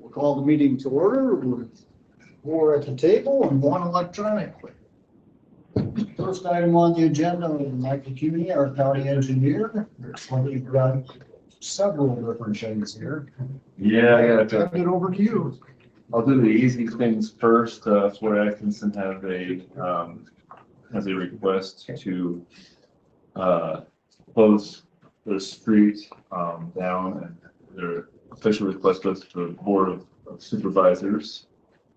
We'll call the meeting to order with 4 at the table and 1 electronically. First item on the agenda is Michael Kueny, our county engineer. We've got several different things here. Yeah, I got Turn it over to you. I'll do the easy things first. Fort Atkinson has a request to close the street down, and their official request goes to the Board of Supervisors.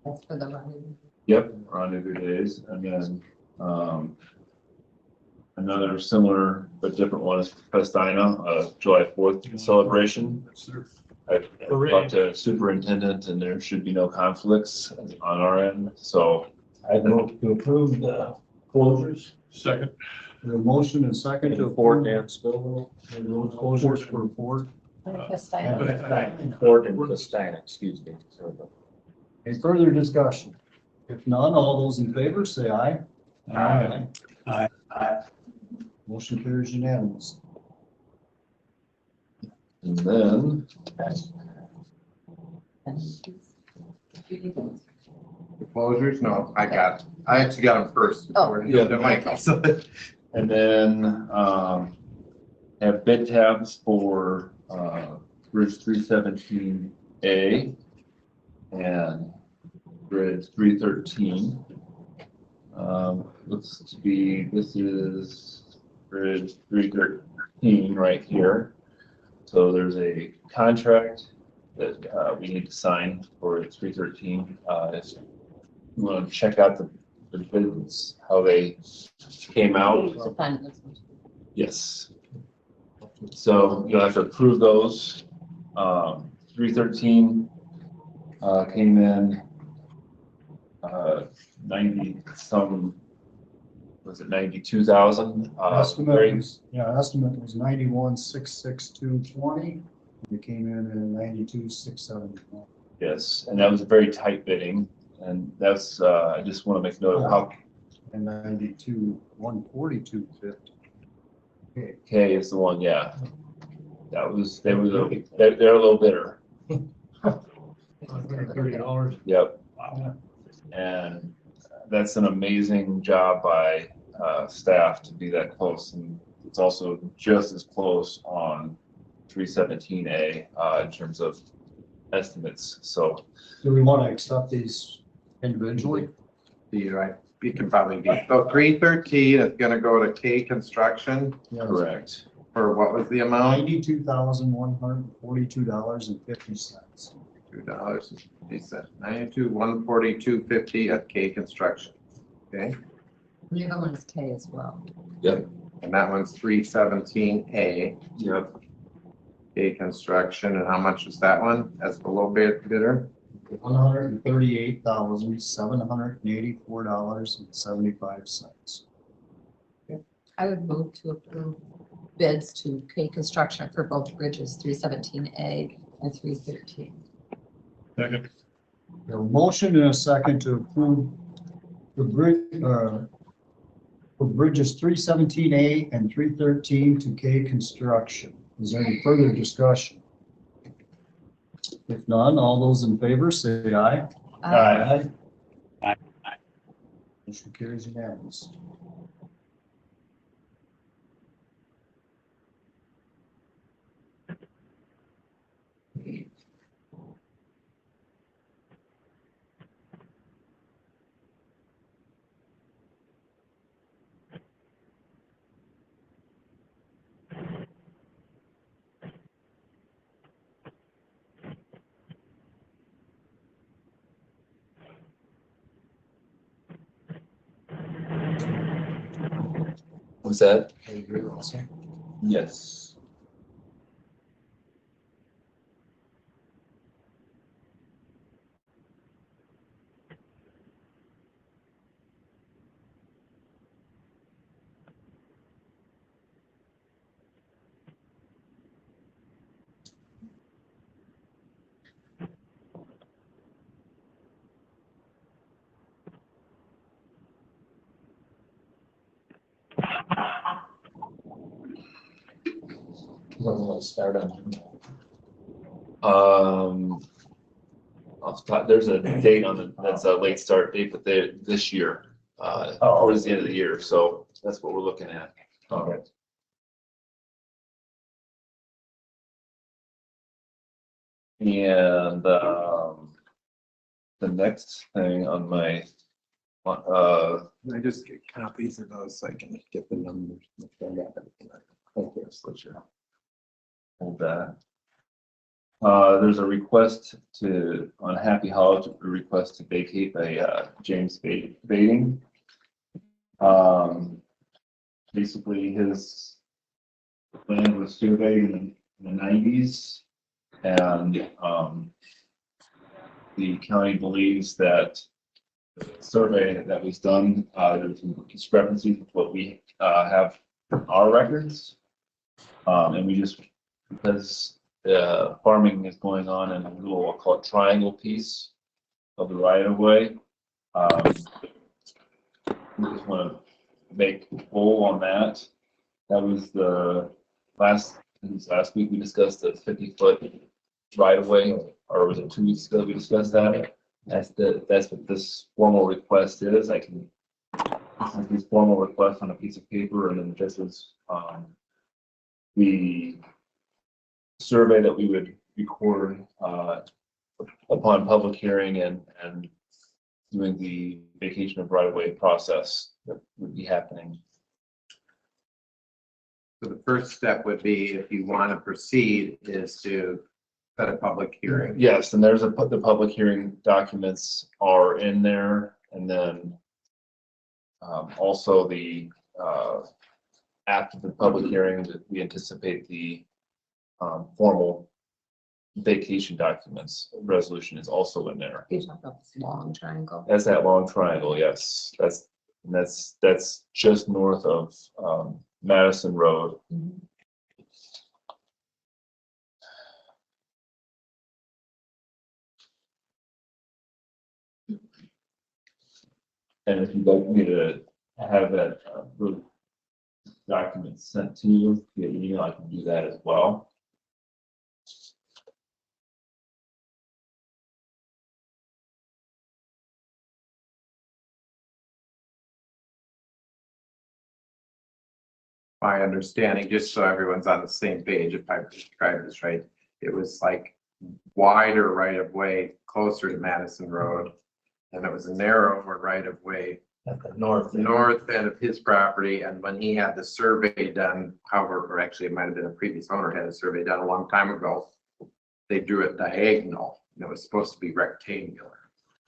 That's for the running. Yep, rendezvous days, and then another similar but different one is Festina, July 4th celebration. I talked to superintendent, and there should be no conflicts on our end. So I vote to approve the closures. Second. The motion and second to Fort and Stillwell. the road closures for Fort. Fort and Festina, excuse me. Any further discussion? If none, all those in favor say aye. Aye. Aye. Motion carries unanimous. and then The closures? No, I actually got them first. Oh. Yeah. The mic. So- And then, have bid tabs for, Bridge 317A and Bridge 313. Looks to be, this is Bridge 313 right here. So there's a contract that, we need to sign for 313. If you want to check out the bids, how they came out. Yes. So you'll have to approve those. 313 came in 90 some, was it 92,000? Estimate was 91,662.20. It came in at 92,671. Yes, and that was a very tight bidding, and that's I just want to make note of how And 92,142.50. K is the one. Yeah, that was they're a little bitter. $30. Yep. Wow. And that's an amazing job by staff to be that close, and it's also just as close on 317A in terms of estimates. So Do we want to accept these individually? Be right. You can probably be. So 313 is gonna go to K Construction correct. for what was the amount? $92,142.50. $2.50. 92,142.50 at K Construction. Okay, The other one is K as well. Yep. and that one's 317A, Yep. K Construction, and how much is that one as below bidder? $138,784.75. I would move to approve bids to K Construction for both bridges, 317A and 313. Second. A motion and a second to approve the bridges 317A and 313 to K Construction. Is there any further discussion? If none, all those in favor say aye. Aye. Motion carries unanimous. Was that? I agree also. Yes. When we'll start on. off the top, there's a date on the, that's a late start date, but this year, towards the end of the year, so that's what we're looking at. Okay. And, the next thing on my, I just get copies of those so I can get the numbers. okay, sure. Hold that. There's a request to, on Happy Hollow, a request to vacate by, James Boeding. Basically his land was surveyed in the 90s, and, the county believes that the survey that was done, there's some discrepancies with what we, have in our records. And we just, because farming is going on in a little, I'll call it triangle piece of the right of way. We just want to make whole on that. That was the last week we discussed the 50-foot right of way, or was it 2 weeks ago we discussed that? That's what this formal request is. I can, this is this formal request on a piece of paper, and then this is the survey that we would record upon public hearing and doing the vacation of right-of-way process that would be happening. So the first step would be, if you want to proceed, is to set a public hearing. Yes, and there's the public hearing documents are in there, and then also the after the public hearing, we anticipate the formal vacation documents resolution is also in there. You talk about this long triangle. That's that long triangle, yes. That's just north of Madison Road. Mhm. And if you'd like me to have that document sent to you via email, I can do that as well. My understanding, just so everyone's on the same page, if I described this right, it was like wider right of way closer to Madison Road. And it was a narrower right of way At the north. north end of his property. And when he had the survey done, however, or actually it might have been a previous owner had a survey done a long time ago, they drew it diagonal, and it was supposed to be rectangular.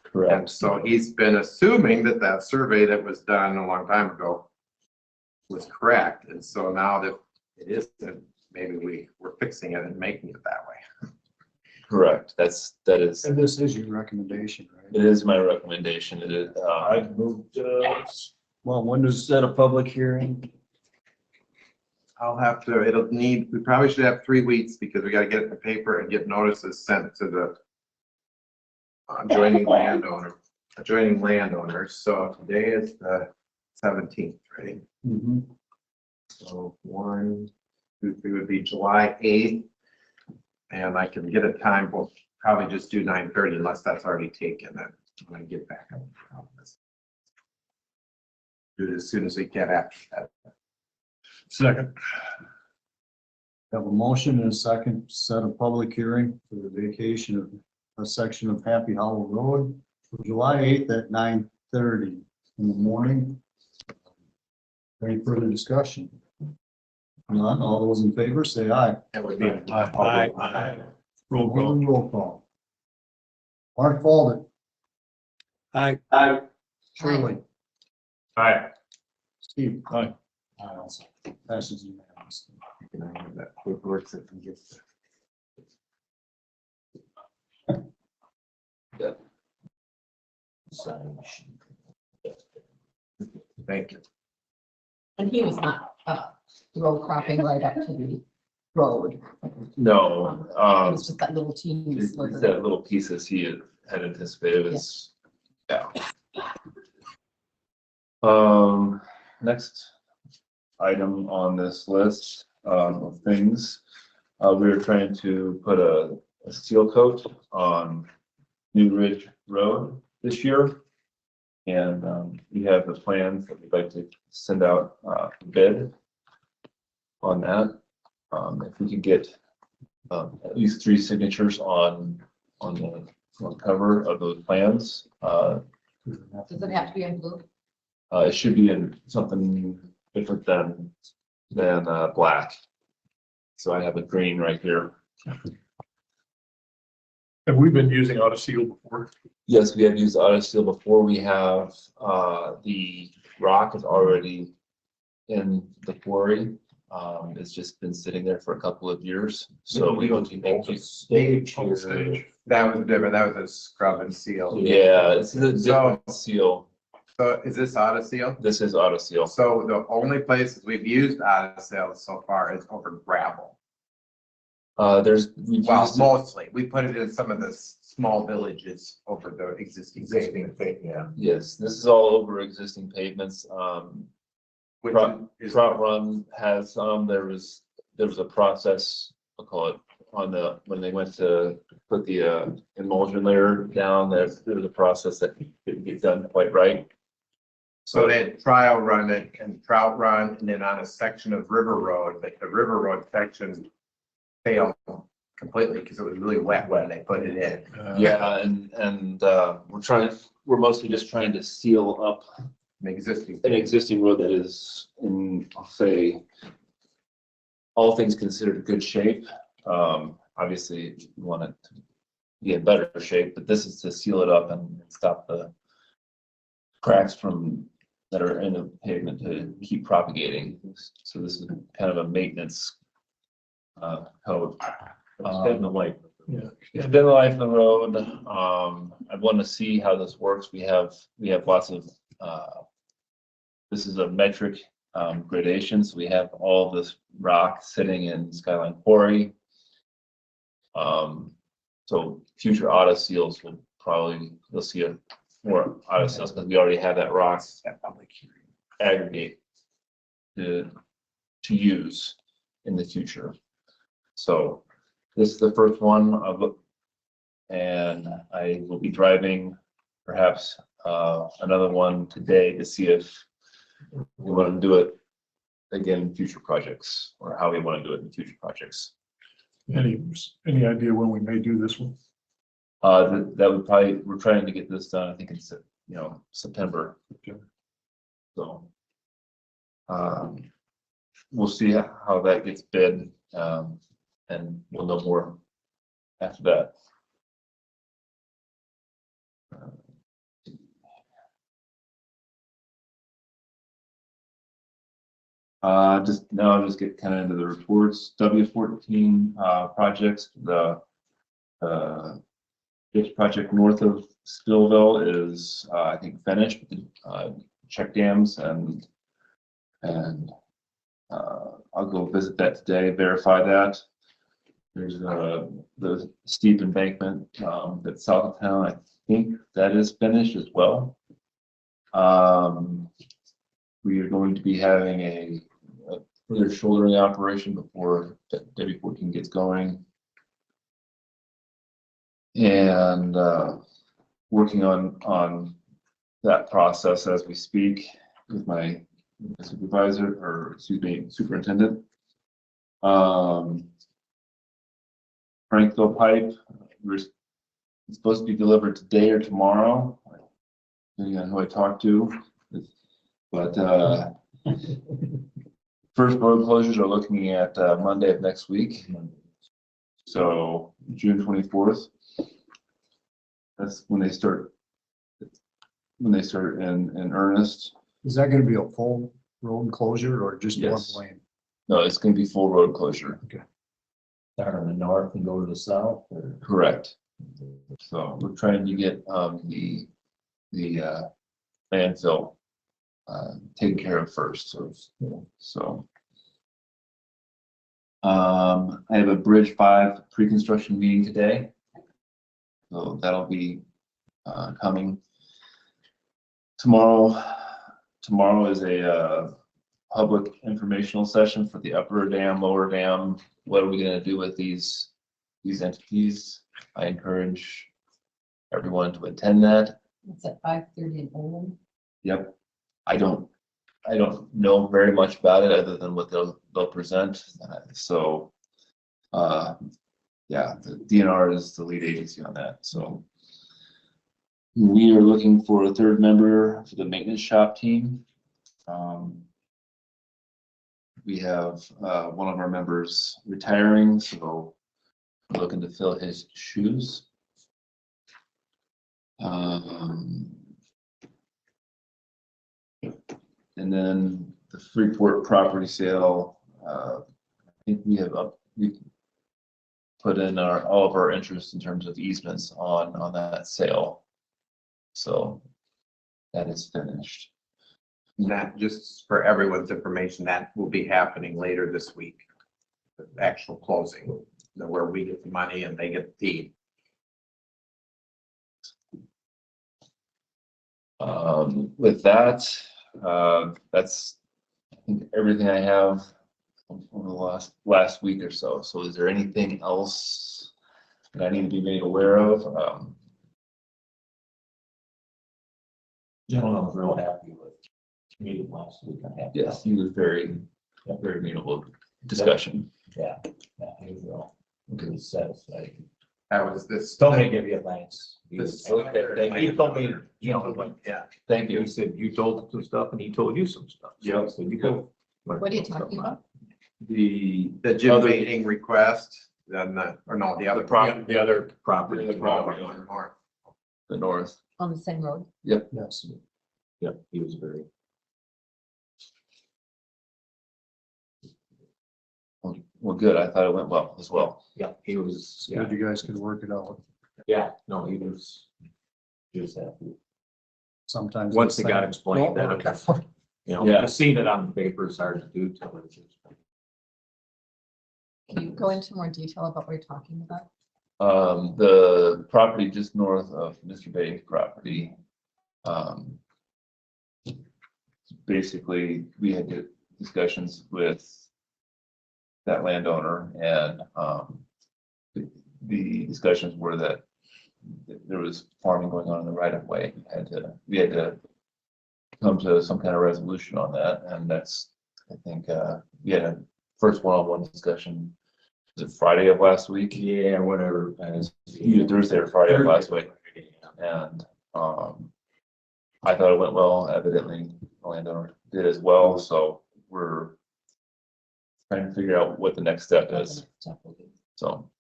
Correct. And so he's been assuming that that survey that was done a long time ago was correct. And so now that it isn't, maybe we're fixing it and making it that way. Correct. That is, And this is your recommendation, right? it is my recommendation. It is, I moved, Well, when does, set a public hearing. I'll have to, we probably should have 3 weeks because we got to get it in the paper and get notices sent to the adjoining landowners. So today is the 17th, right? Mhm. So 1, 2, 3 would be July 8th. And I can get a time, we'll probably just do 9:30 unless that's already taken. Then when I get back up. Do it as soon as we can after that. Second. Have a motion and a second, set a public hearing for the vacation of a section of Happy Hollow Road for July 8th at 9:30 in the morning. Any further discussion? None, all those in favor, say aye. That would be. Aye. Roll call. Mark Falden. Aye. Shirley. Aye. Steve. Aye. Aye also. Passes unanimously. Can I have that paperwork so I can get Thank you. And he was not row cropping right up to the road. No, It was just that little teeny it's sliver. that little pieces he had anticipated was, yeah. Next item on this list of things, we were trying to put a seal coat on New Ridge Road this year. And we have the plans that we'd like to send out for bid on that. If we could get at least 3 signatures on the front cover of those plans. Does it have to be in blue? It should be in something different than black. So I have a green right here. Have we been using auto seal before? Yes, we have used auto seal before. We have the rock is already in the quarry. It's just been sitting there for a couple of years. So we don't need to Stage Whole here. stage. That was different. That was a scrub and seal. Yeah, it's a different seal. So is this auto seal? This is auto seal. So the only places we've used auto seal so far is over gravel. We've Well, used it- mostly. We put it in some of the small villages over the existing Existing pavement. thing, yeah. yes, this is all over existing pavements. Which is, Trout Run has there was a process, I'll call it, when they went to put the emulsion layer down, there was a process that didn't get done quite right. so they had trial run it and trout run, and then on a section of River Road, but the River Road section failed completely because it was really wet when they put it in. Yeah, and we're mostly just trying to seal up An existing. an existing road that is in, I'll say, all things considered, good shape. Obviously, we want it to be in better shape, but this is to seal it up and stop the cracks that are in the pavement to keep propagating. So this is kind of a maintenance code. Extend the life. Extend the life of the road. I want to see how this works. We have lots of, this is a metric gradation. So we have all this rock sitting in Skyline Quarry. So future auto seals will probably, you'll see more auto seals because we already have that rock aggregate to use in the future. So this is the first one and I will be driving perhaps another one today to see if we want to do it again in future projects, or how we want to do it in future projects. Any idea when we may do this one? That would probably, we're trying to get this done, I think it's, September. So we'll see how that gets bid, and we'll know more after that. I'll just get kind of into the reports. W14 projects, the ditch project north of Stillville is I think finished with the check dams, and I'll go visit that today, verify that. There's the steep embankment that's south of town. I think that is finished as well. We are going to be having a further shouldering operation before W14 gets going. And working on that process as we speak with my supervisor, or excuse me, superintendent. Frankville pipe, it's supposed to be delivered today or tomorrow, depending on who I talk to. But first road closures are looking at Monday of next week. So June 24th. That's when they start in earnest. Is that gonna be a full road closure or just one Yes. lane? No, it's gonna be full road closure. Start on the north and go to the south, or? Correct. So we're trying to get the landfill taken care of first. So I have a Bridge 5 pre-construction meeting today. So that'll be coming. Tomorrow is a public informational session for the upper dam, lower dam. What are we gonna do with these entities? I encourage everyone to attend that. It's at 5:30 in Boeding. Yep. I don't know very much about it other than what they'll present. So, yeah, the DNR is the lead agency on that. So we are looking for a third member for the maintenance shop team. We have one of our members retiring, so we're looking to fill his shoes. And then the Freeport property sale, I think we put in all of our interest in terms of easements on that sale. So that is finished. That, just for everyone's information, that will be happening later this week. The actual closing, where we get the money and they get the deed. With that, that's I think everything I have over the last week or so. So is there anything else that I need to be made aware of? Gentleman was real happy with the meeting last week. I'm happy. Yes, he was very amenable discussion. Yeah, he was real. He satisfied. That was this. Told me to give you thanks. He This- he told me, you know, like, Yeah. Thank he you. said you told him some stuff and he told you some stuff. Yeah. So you go. What are you talking about? The The Jim Other- Boeding request, then the other property. The other property. The property owner. More. the north. On the same road? Yep. Yes. Yep, he was very. Well, good. I thought it went well as well. Yeah, he was, Good, you guys can work it out. yeah, no, he was happy. Sometimes. Once those it got things explained, don't then work it was, out. you know, Yeah. just seeing it on the paper is hard to do. Till it's explained. Can you go into more detail about what you're talking about? The property just north of Mr. Boeding's property. Basically, we had discussions with that landowner, and the discussions were that there was farming going on in the right of way. We had to come to some kind of resolution on that, and that's, I think, we had a first one-on-one discussion. Was it Friday of last week? Yeah, whatever. Either Thursday or Friday of last week. And I thought it went well. Evidently, the landowner did as well. So we're trying to figure out what the next step is. So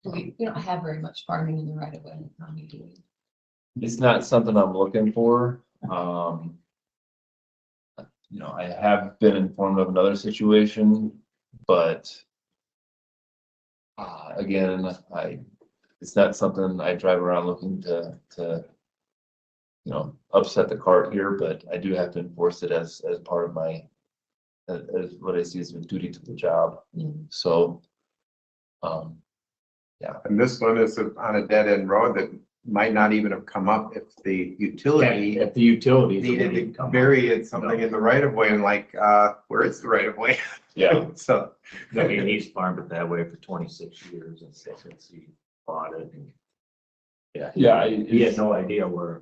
We don't have very much farming in the right of way in the county, do we? it's not something I'm looking for. I have been informed of another situation, but again, it's not something I drive around looking to upset the cart here, but I do have to enforce it as part of my, as what I see as a duty to the job. So, And this one is on a dead end road that might not even have come up if the utility If the utilities. needed to bury it something in the right of way, and like, where is the right of way? yeah, So, I mean, he's farmed it that way for 26 years and stuff since he bought it. And yeah. he had no idea where.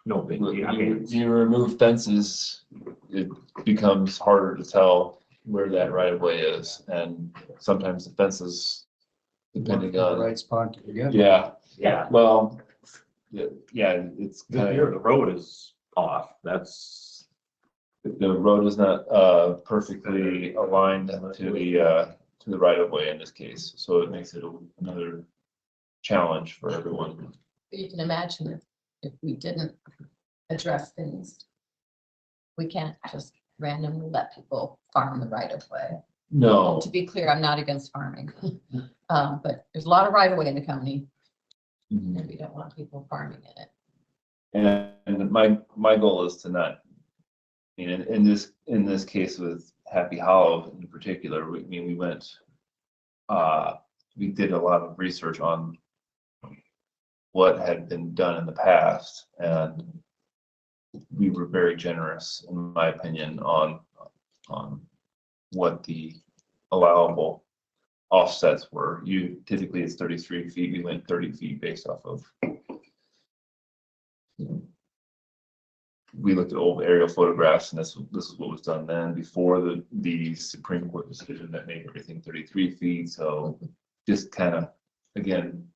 No big deal. I mean, You remove fences, it becomes harder to tell where that right of way is, and sometimes the fences, depending The on, right spot to begin. with. yeah, well, it's the kind the of, road is off. That's, the road is not perfectly aligned to the right of way in this case, so it makes it another challenge for everyone. You can imagine if we didn't address things, we can't just randomly let people farm the right of way. No, To be clear, I'm not against farming. But there's a lot of right of way in the county, and we don't want people farming in it. and my goal is to not, I mean, in this case with Happy Hollow in particular, we did a lot of research on what had been done in the past, and we were very generous, in my opinion, on what the allowable offsets were. Typically it's 33 feet, we went 30 feet based off of. We looked at old aerial photographs, and this is what was done then before the Supreme Court decision that made everything 33 feet. So just kind of, again,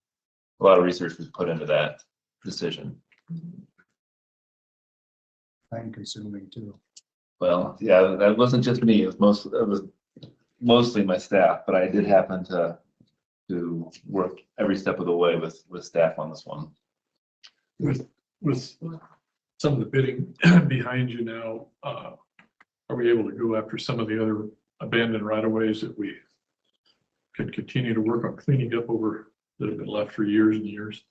a lot of research was put into that decision. Time consuming too. Well, yeah, that wasn't just me. It was mostly my staff, but I did happen to work every step of the way with staff on this one. With some of the bidding behind you now, are we able to go after some of the other abandoned right of ways that we can continue to work on cleaning up over that have been left for years and years?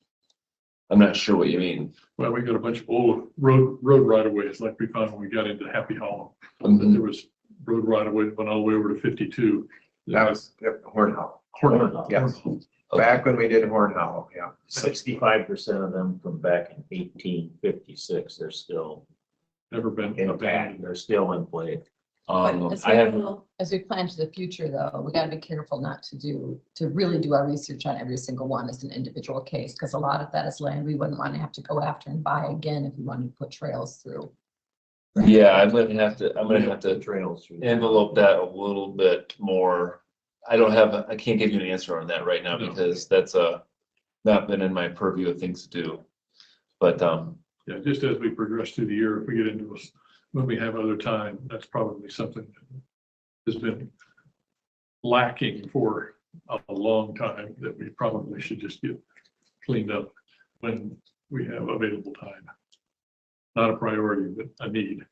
I'm not sure what you mean. Well, we got a bunch of old road right of ways like we found when we got into Happy Hollow. Mhm. There was road right of way that went all the way over to 52. That was Horn Hollow. Horn. Yes. Back when we did Horn Hollow, yeah. 65% of them from back in 1856, they're still Never been in abandoned. they're still in play. But I have, as we plan to the future, though, we gotta be careful not to really do our research on every single one as an individual case, because a lot of that is land we wouldn't want to have to go after and buy again if we wanted to put trails through. yeah, I'm gonna have to Trails through. envelope that a little bit more. I can't give you an answer on that right now No. because that's not been in my purview of things to do. But Yeah, just as we progress through the year, if we get into this, when we have other time, that's probably something that has been lacking for a long time that we probably should just get cleaned up when we have available time. Not a priority, but a need.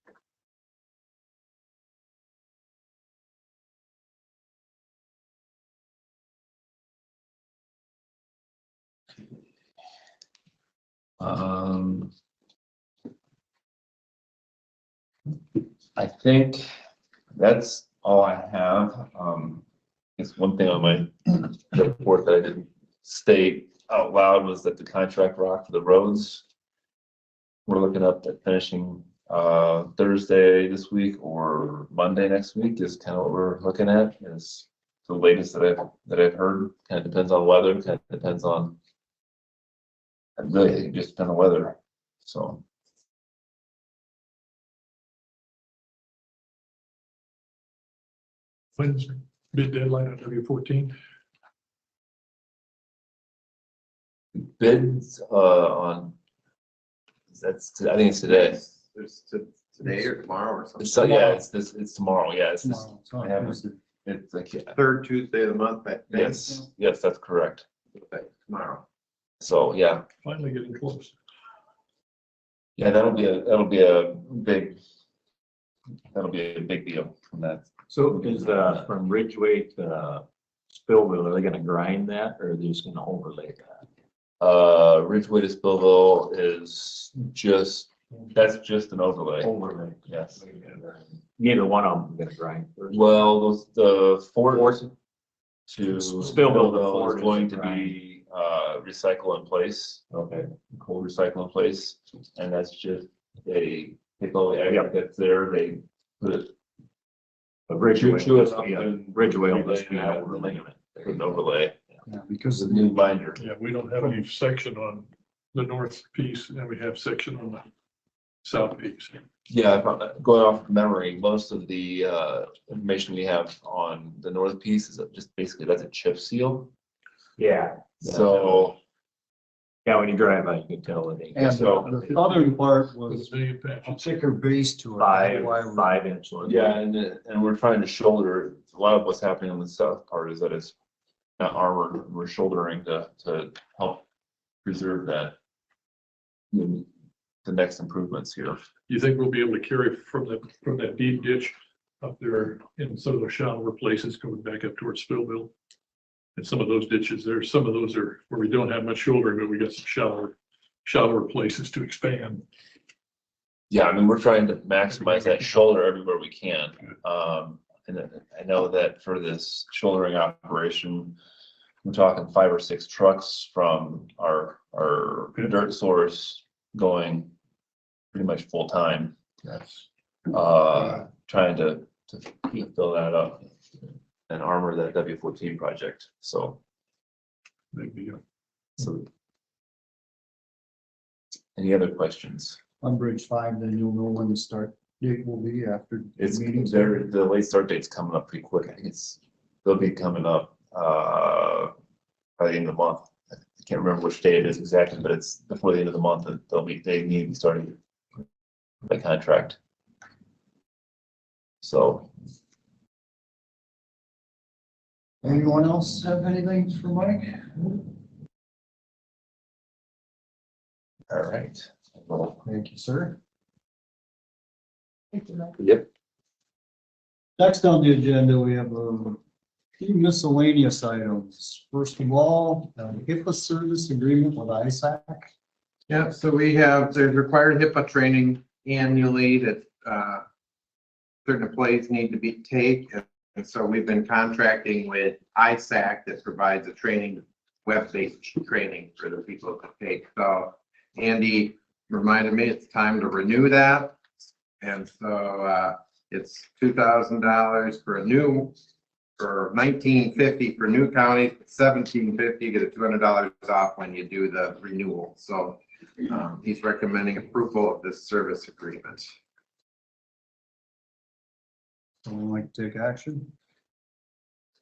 I think that's all I have. It's one thing on my report that I didn't state out loud was that the contract rock for the roads. We're looking up at finishing Thursday this week or Monday next week is kind of what we're looking at, is the latest that I've heard. Kind of depends on weather, kind of depends on, it really just depends on weather, so. When's bid deadline on W14? Bids on, I think it's today. There's today or tomorrow or something. So yeah, it's tomorrow, yeah, it's this, Tomorrow. It's on I haven't- Tuesday. it's like, yeah, Third Tuesday of the month, I think. yes, that's correct. Tomorrow. So, yeah, Finally getting close. yeah, that'll be a big deal from that. So is from Ridgeway to Spillville, are they gonna grind that or are they just gonna overlay that? Ridgeway to Spillville is that's just an overlay. Overlay. Yes. Neither one of them are gonna grind first. Well, the Fort to Spillville, Spillville is going to be recycle in place, Okay. cold recycle in place, and that's just a pickle area that's there. They put it, But Ridgeway, chew it up yeah, and Ridgeway will just be relay an that, overlay. put an overlay. Yeah, because It's a new binder. Yeah, we don't have any section on the north piece and we have section on the south piece. Yeah, going off memory, most of the information we have on the north piece is just basically that's a chip seal. Yeah. So Yeah, when you drive by, you can tell it. And So- the southern part With was a million a patches. thicker base to it. That's why we- 5 inch. yeah, and we're trying to shoulder. A lot of what's happening on the south part is that it's not armored. We're shouldering to help preserve that. The next improvements here. You think we'll be able to carry from that deep ditch up there in some of the shallower places going back up towards Spillville? And some of those ditches there, some of those are where we don't have much shouldering, but we got some shallower places to expand. Yeah, I mean, we're trying to maximize that shoulder everywhere we can. And I know that for this shouldering operation, we're talking 5 or 6 trucks from our dirt source going pretty much full time. That's Trying to fill that up. and armor that W14 project. So, Maybe, so. Any other questions? On Bridge 5, then you'll know when the start date will be after the It's meetings. the late start date's coming up pretty quick. I think they'll be coming up, by the end of the month. I can't remember which day it is exactly, but it's before the end of the month that they need to be starting by contract. So. Anyone else have anything for Mike? All right. Well, Thank you, sir. Thank you, Mike. yep. Next on the agenda, we have a few miscellaneous items. First of all, HIPAA service agreement with ISAC. Yeah, so there's required HIPAA training annually that certain employees need to take. And so we've been contracting with ISAC that provides a training, web-based training for the people to take. So Andy reminded me it's time to renew that. And so it's $2,000 for $19.50 for new counties, $17.50, you get $200 off when you do the renewal. So he's recommending approval of this service agreement. Someone like to take action?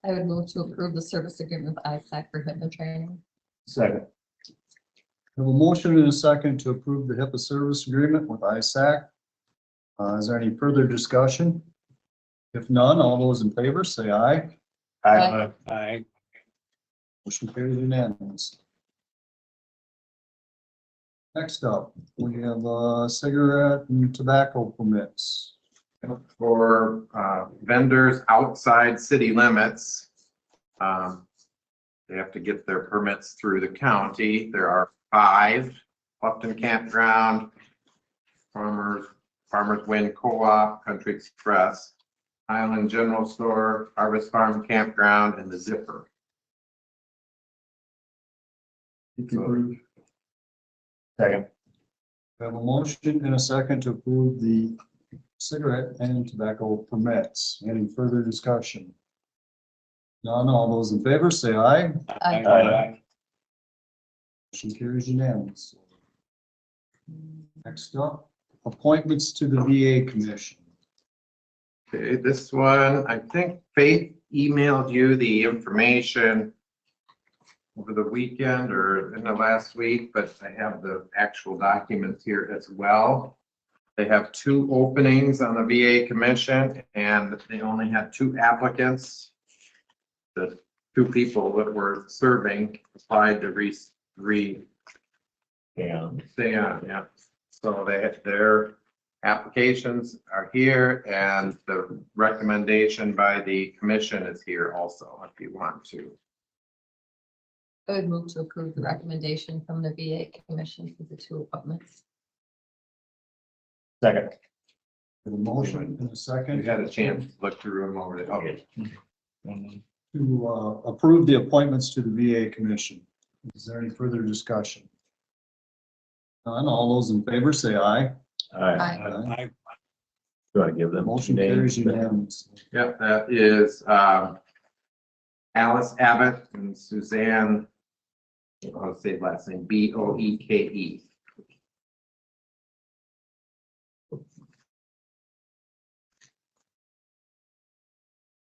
I would move to approve the service agreement with ISAC for HIPAA training. Second. We have a motion and a second to approve the HIPAA service agreement with ISAC. Is there any further discussion? If none, all those in favor say aye. Aye. Aye. Motion carries unanimous. Next up, we have cigarette and tobacco permits. For vendors outside city limits, they have to get their permits through the county. There are 5: Upton Campground, Farmers Wind Co-op, Country Express, Highland General Store, Harvest Farm Campground, and the Zipper. Second. Second. We have a motion and a second to approve the cigarette and tobacco permits. Any further discussion? None, all those in favor say aye. Aye. Motion carries unanimous. Next up, appointments to the VA Commission. Okay, this one, I think Faith emailed you the information over the weekend or in the last week, but I have the actual documents here as well. They have 2 openings on the VA Commission and they only had 2 applicants. The 2 people that were serving applied to stay on, yeah. So their applications are here and the recommendation by the commission is here also, if you want to. I would move to approve the recommendation from the VA Commission for the 2 appointments. Second. We have a motion and a second. You had a chance to look through them over there. Okay. To approve the appointments to the VA Commission. Is there any further discussion? None, all those in favor say aye. Aye. Do I give them Motion names? carries unanimously. Yep, that is Alice Abbott and Suzanne, I'll say last name, Boeke.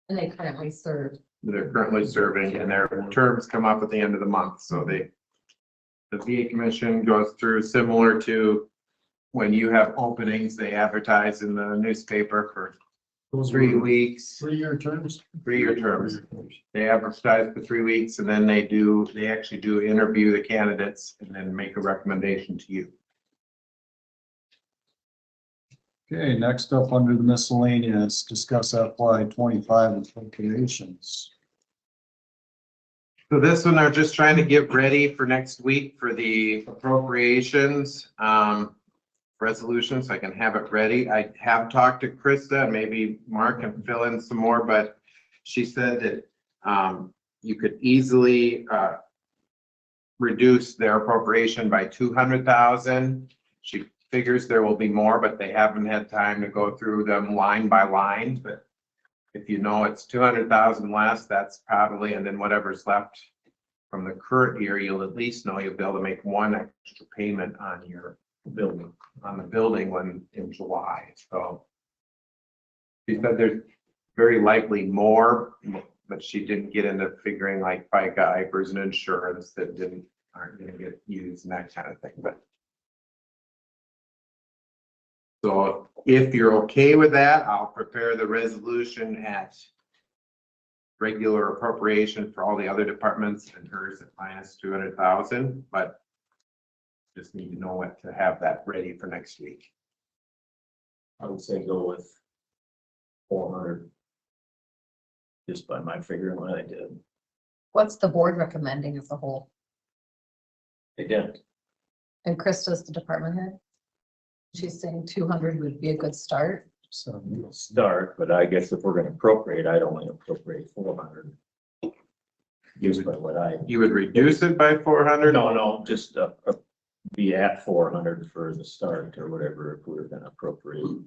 And they currently serve. They're currently serving and their terms come up at the end of the month, so the VA Commission goes through similar to when you have openings, they advertise in the newspaper for Those 3 were weeks, 3-year terms? 3-year terms. They advertise for 3 weeks and then they actually do interview the candidates and then make a recommendation to you. Okay, next up under the miscellaneous, discuss FY 25 appropriations. So this one, they're just trying to get ready for next week for the appropriations resolution, so I can have it ready. I have talked to Krista, and maybe Mark can fill in some more, but she said that you could easily reduce their appropriation by 200,000. She figures there will be more, but they haven't had time to go through them line by line, but If you know it's 200,000 less, that's probably, and then whatever's left from the current year, you'll at least know you'll be able to make one extra payment on your building, on the building when in July, so. She said there's very likely more, but she didn't get into figuring like FICA, IFRS and insurance that aren't gonna get used and that kind of thing, but. So if you're okay with that, I'll prepare the resolution at regular appropriation for all the other departments and hers at minus 200,000, but just need to know what to have that ready for next week. I would say go with 400. Just by my figuring what I did. What's the board recommending as a whole? Again, And Krista's the department head? She's saying 200 would be a good start. So we'll start, but I guess if we're gonna appropriate, I'd only appropriate 400. Just by what I. You would reduce it by 400? No, just be at 400 for the start or whatever, if we were gonna appropriate.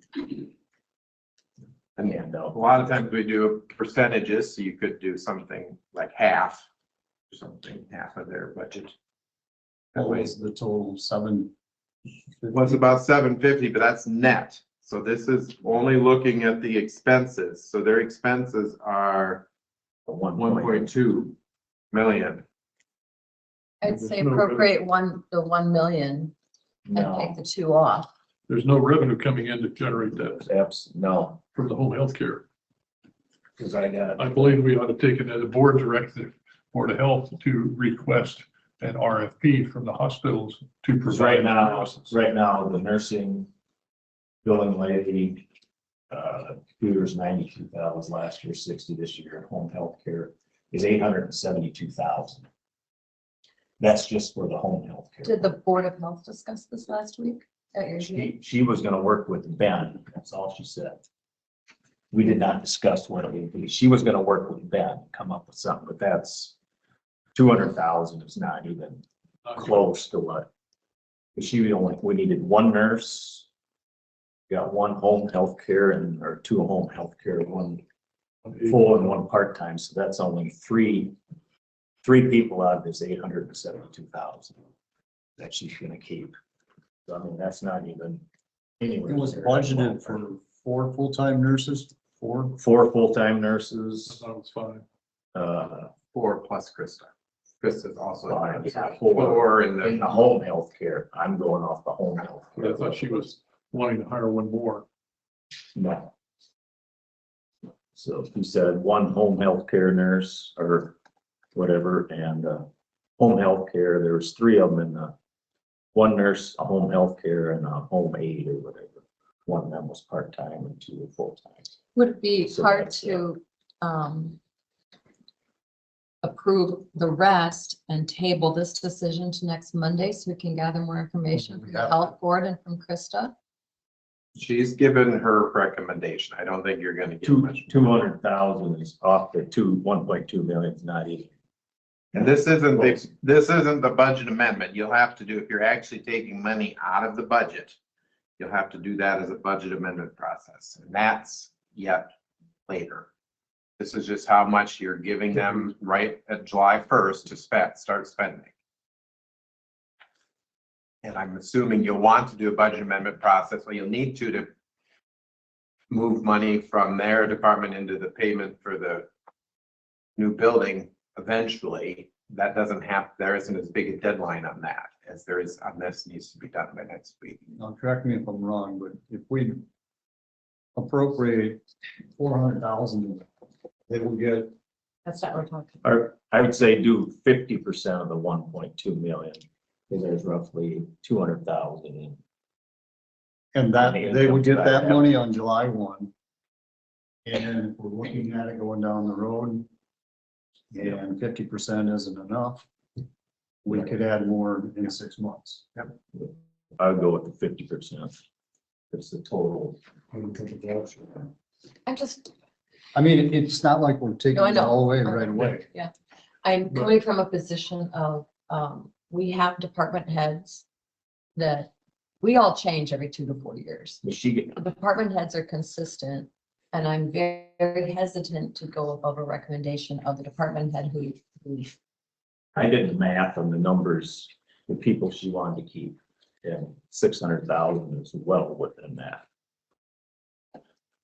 And a lot of times we do percentages, so you could do something like half, or something, half of their budget. That what way, was the total, 7? was about 750, but that's net. So this is only looking at the expenses. So their expenses are 1.2 million. I'd say appropriate the 1 million and take No, the 2 off. There's no revenue coming in to generate that no, from the home health care. because I got. I believe we ought to take it as a board directive, Board of Health, to request an RFP from the hospitals to Because provide. right now, the nursing billing lady, computer's 92,000 last year, 60 this year, and home health care is 872,000. That's just for the home health care. Did the Board of Health discuss this last week at your meeting? She was gonna work with Ben, that's all she said. We did not discuss what it would be. She was gonna work with Ben, come up with something, but that's 200,000 is not even close to what. We needed one nurse. Got one home health care or 2 home health care, one full and one part-time, so that's only three people out of this 872,000 that she's gonna keep. So I mean, that's not even anywhere. It was near budgeted what- for 4 full-time nurses, 4. 4 full-time I nurses, thought it was fine. 4 plus Krista. Krista's also. Five, yeah, 4 in in the, the home health care. I'm going off the home health. I thought she was wanting to hire one more. No. So he said 1 home health care nurse or whatever, and home health care, there was 3 of them in the, 1 nurse, a home health care and a home aide or whatever. 1 of them was part-time and 2 were full-time. Would it be So hard that's, to approve the rest and table this decision to next Monday so we can gather more information from the Yeah. health board and from Krista? she's given her recommendation. I don't think you're gonna get much. 200,000 is off the 1.2 million, is not even. And this isn't the budget amendment. You'll have to do, if you're actually taking money out of the budget, you'll have to do that as a budget amendment process, and that's yet later. This is just how much you're giving them right at July 1st to start spending. And I'm assuming you'll want to do a budget amendment process, or you'll need to move money from their department into the payment for the new building eventually. That doesn't have, there isn't as big a deadline on that as there is on this, needs to be done by next week. Now, correct me if I'm wrong, but if we appropriate 400,000, they will get, That's not what we're talking. Or I would say do 50% of the 1.2 million, because there's roughly 200,000 in. and that, Money they would get income that tax. money on July 1. And if we're looking at it going down the road, and 50% isn't enough, we could add more in 6 months. I would go with the 50%. It's the total. I'm just, I mean, it's not like we're taking No, I it know. all away right away. I'm coming from a position of, we have department heads that we all change every 2 to 4 years. But she get, The department heads are consistent And I'm very, very hesitant to go above a recommendation of the department head who I did the math on the numbers, the people she wanted to keep, and 600,000 is well within that.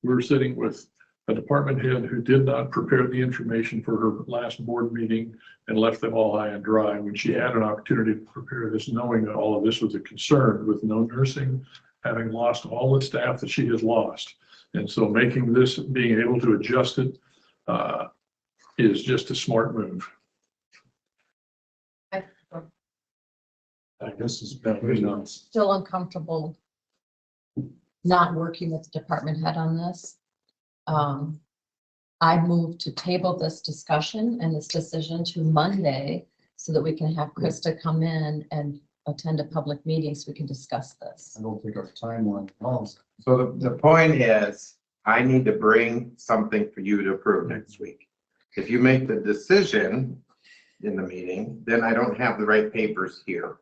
We're sitting with a department head who did not prepare the information for her last board meeting and left them all high and dry when she had an opportunity to prepare this, knowing that all of this was a concern with no nursing, having lost all the staff that she has lost. And so making this, being able to adjust it is just a smart move. I guess it's been, still uncomfortable not working with the department head on this. I move to table this discussion and this decision to Monday so that we can have Krista come in and attend a public meeting so we can discuss this. I don't think our timeline allows. So the point is, I need to bring something for you to approve next week. If you make the decision in the meeting, then I don't have the right papers here.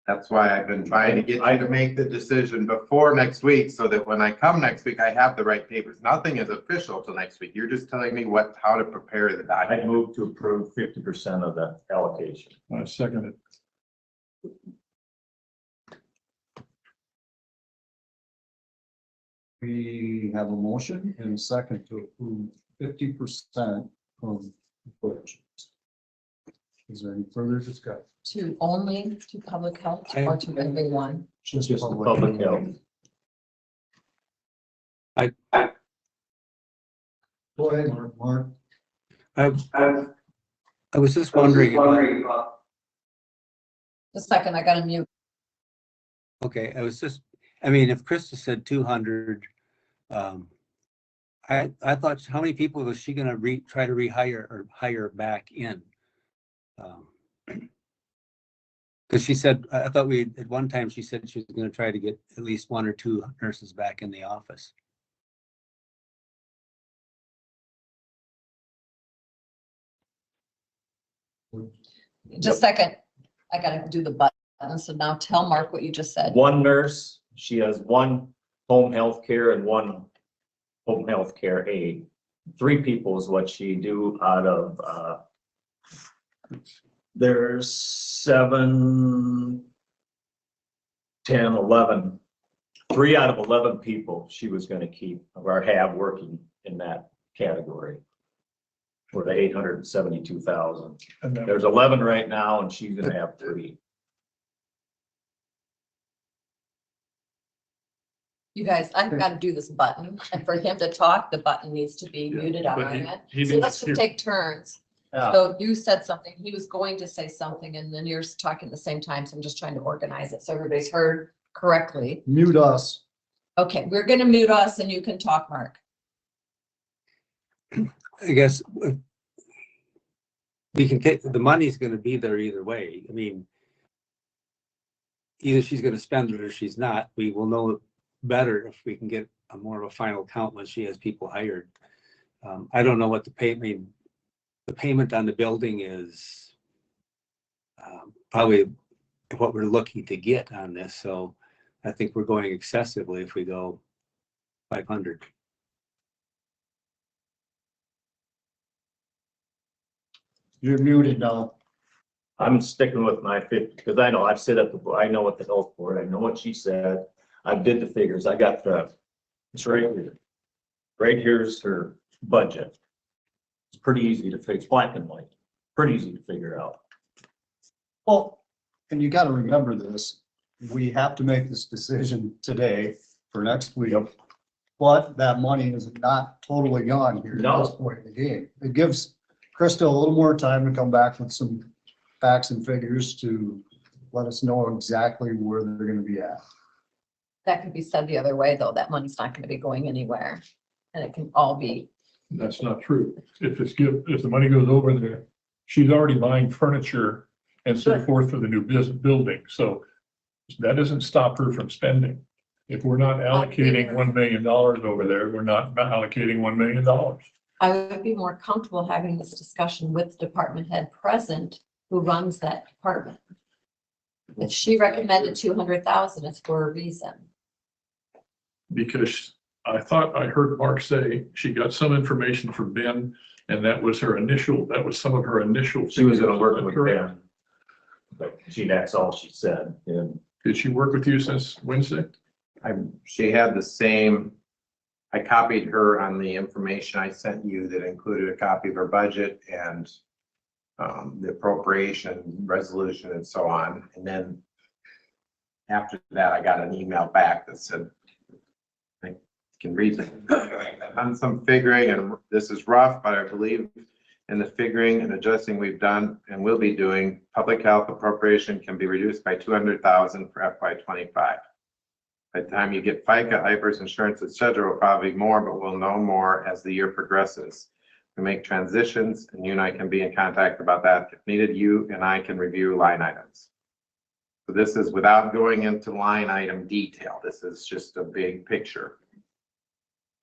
That's why I've been trying to get you to make the decision before next week, so that when I come next week, I have the right papers. Nothing is official till next week. You're just telling me how to prepare the I document. moved to approve 50% of the allocation. I second it. We have a motion and a second to approve 50% of the purchase. Is there any further discussion? To only to public health or to everyone? Just Just the public health. Go ahead, Mark. I was just wondering about, The second, I got to mute. okay, I mean, if Krista said 200, I thought, how many people was she gonna try to rehire or hire back in? Because she said, I thought at one time she said she was gonna try to get at least 1 or 2 nurses back in the office. Just a second. I got to do the button. So now tell Mark what you just said. One nurse, she has 1 home health care and 1 home health care aide. 3 people is what she do out of, there's 7, 10, 11. 3 out of 11 people she was gonna keep or have working in that category for the 872,000. And then There's 11 right now and she's gonna have 3. You guys, I've got to do this button. And for him to talk, the button needs to be Yeah, muted on but he- it. he So needs let's to- just take turns. Yeah. So you said something, he was going to say something, and then you're talking at the same time, so I'm just trying to organize it so everybody's heard correctly. Mute us. Okay, we're gonna mute us and you can talk, Mark. I guess we can take, the money's gonna be there either way. I mean, either she's gonna spend it or she's not. We will know better if we can get a more of a final count when she has people hired. I don't know what the payment on the building is probably what we're looking to get on this. So I think we're going excessively if we go 500. You're muted now. I'm sticking with my 50 because I know I've sit at the, I know what the health board, I know what she said. I did the figures. I got it's right here. Right here's her budget. It's pretty easy to fix, black and white, pretty easy to figure out. Well, and you gotta remember this, we have to make this decision today for next week. But that money is not totally gone here at this point in the game. It gives Krista a little more time to come back with some facts and figures to let us know exactly where they're gonna be at. That could be said the other way, though. That money's not gonna be going anywhere. And it can all be, that's not true. If if the money goes over there, she's already buying furniture and so forth for the new building. So that doesn't stop her from spending. If we're not allocating $1 million over there, we're not allocating $1 million. I would be more comfortable having this discussion with the department head present who runs that department. If she recommended 200,000, it's for a reason. Because I thought I heard Mark say she got some information from Ben, and that was some of her initial. She was gonna figures. work Is that with correct? Ben. But that's all she said, and Did she work with you since Wednesday? She had the same, I copied her on the information I sent you that included a copy of her budget and the appropriation resolution and so on. And then after that, I got an email back that said, I can read it. I've done some figuring, and this is rough, but I believe in the figuring and adjusting we've done and will be doing, public health appropriation can be reduced by 200,000 for FY25. By the time you get FICA, IPERS, insurance, et cetera, will probably be more, but we'll know more as the year progresses. We make transitions, and you and I can be in contact about that. If needed, you and I can review line items. So this is without going into line item detail. This is just a big picture.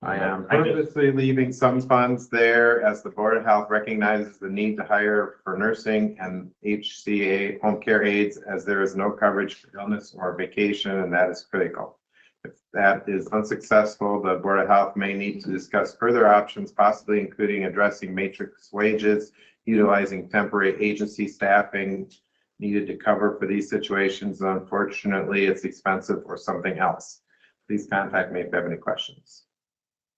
I am purposely leaving some funds there as the Board of Health recognizes the need to hire for nursing and HCA home care aides, as there is no coverage for illness or vacation, and that is critical. If that is unsuccessful, the Board of Health may need to discuss further options, possibly including addressing matrix wages, utilizing temporary agency staffing needed to cover for these situations. Unfortunately, it's expensive, or something else. Please contact me if you have any questions.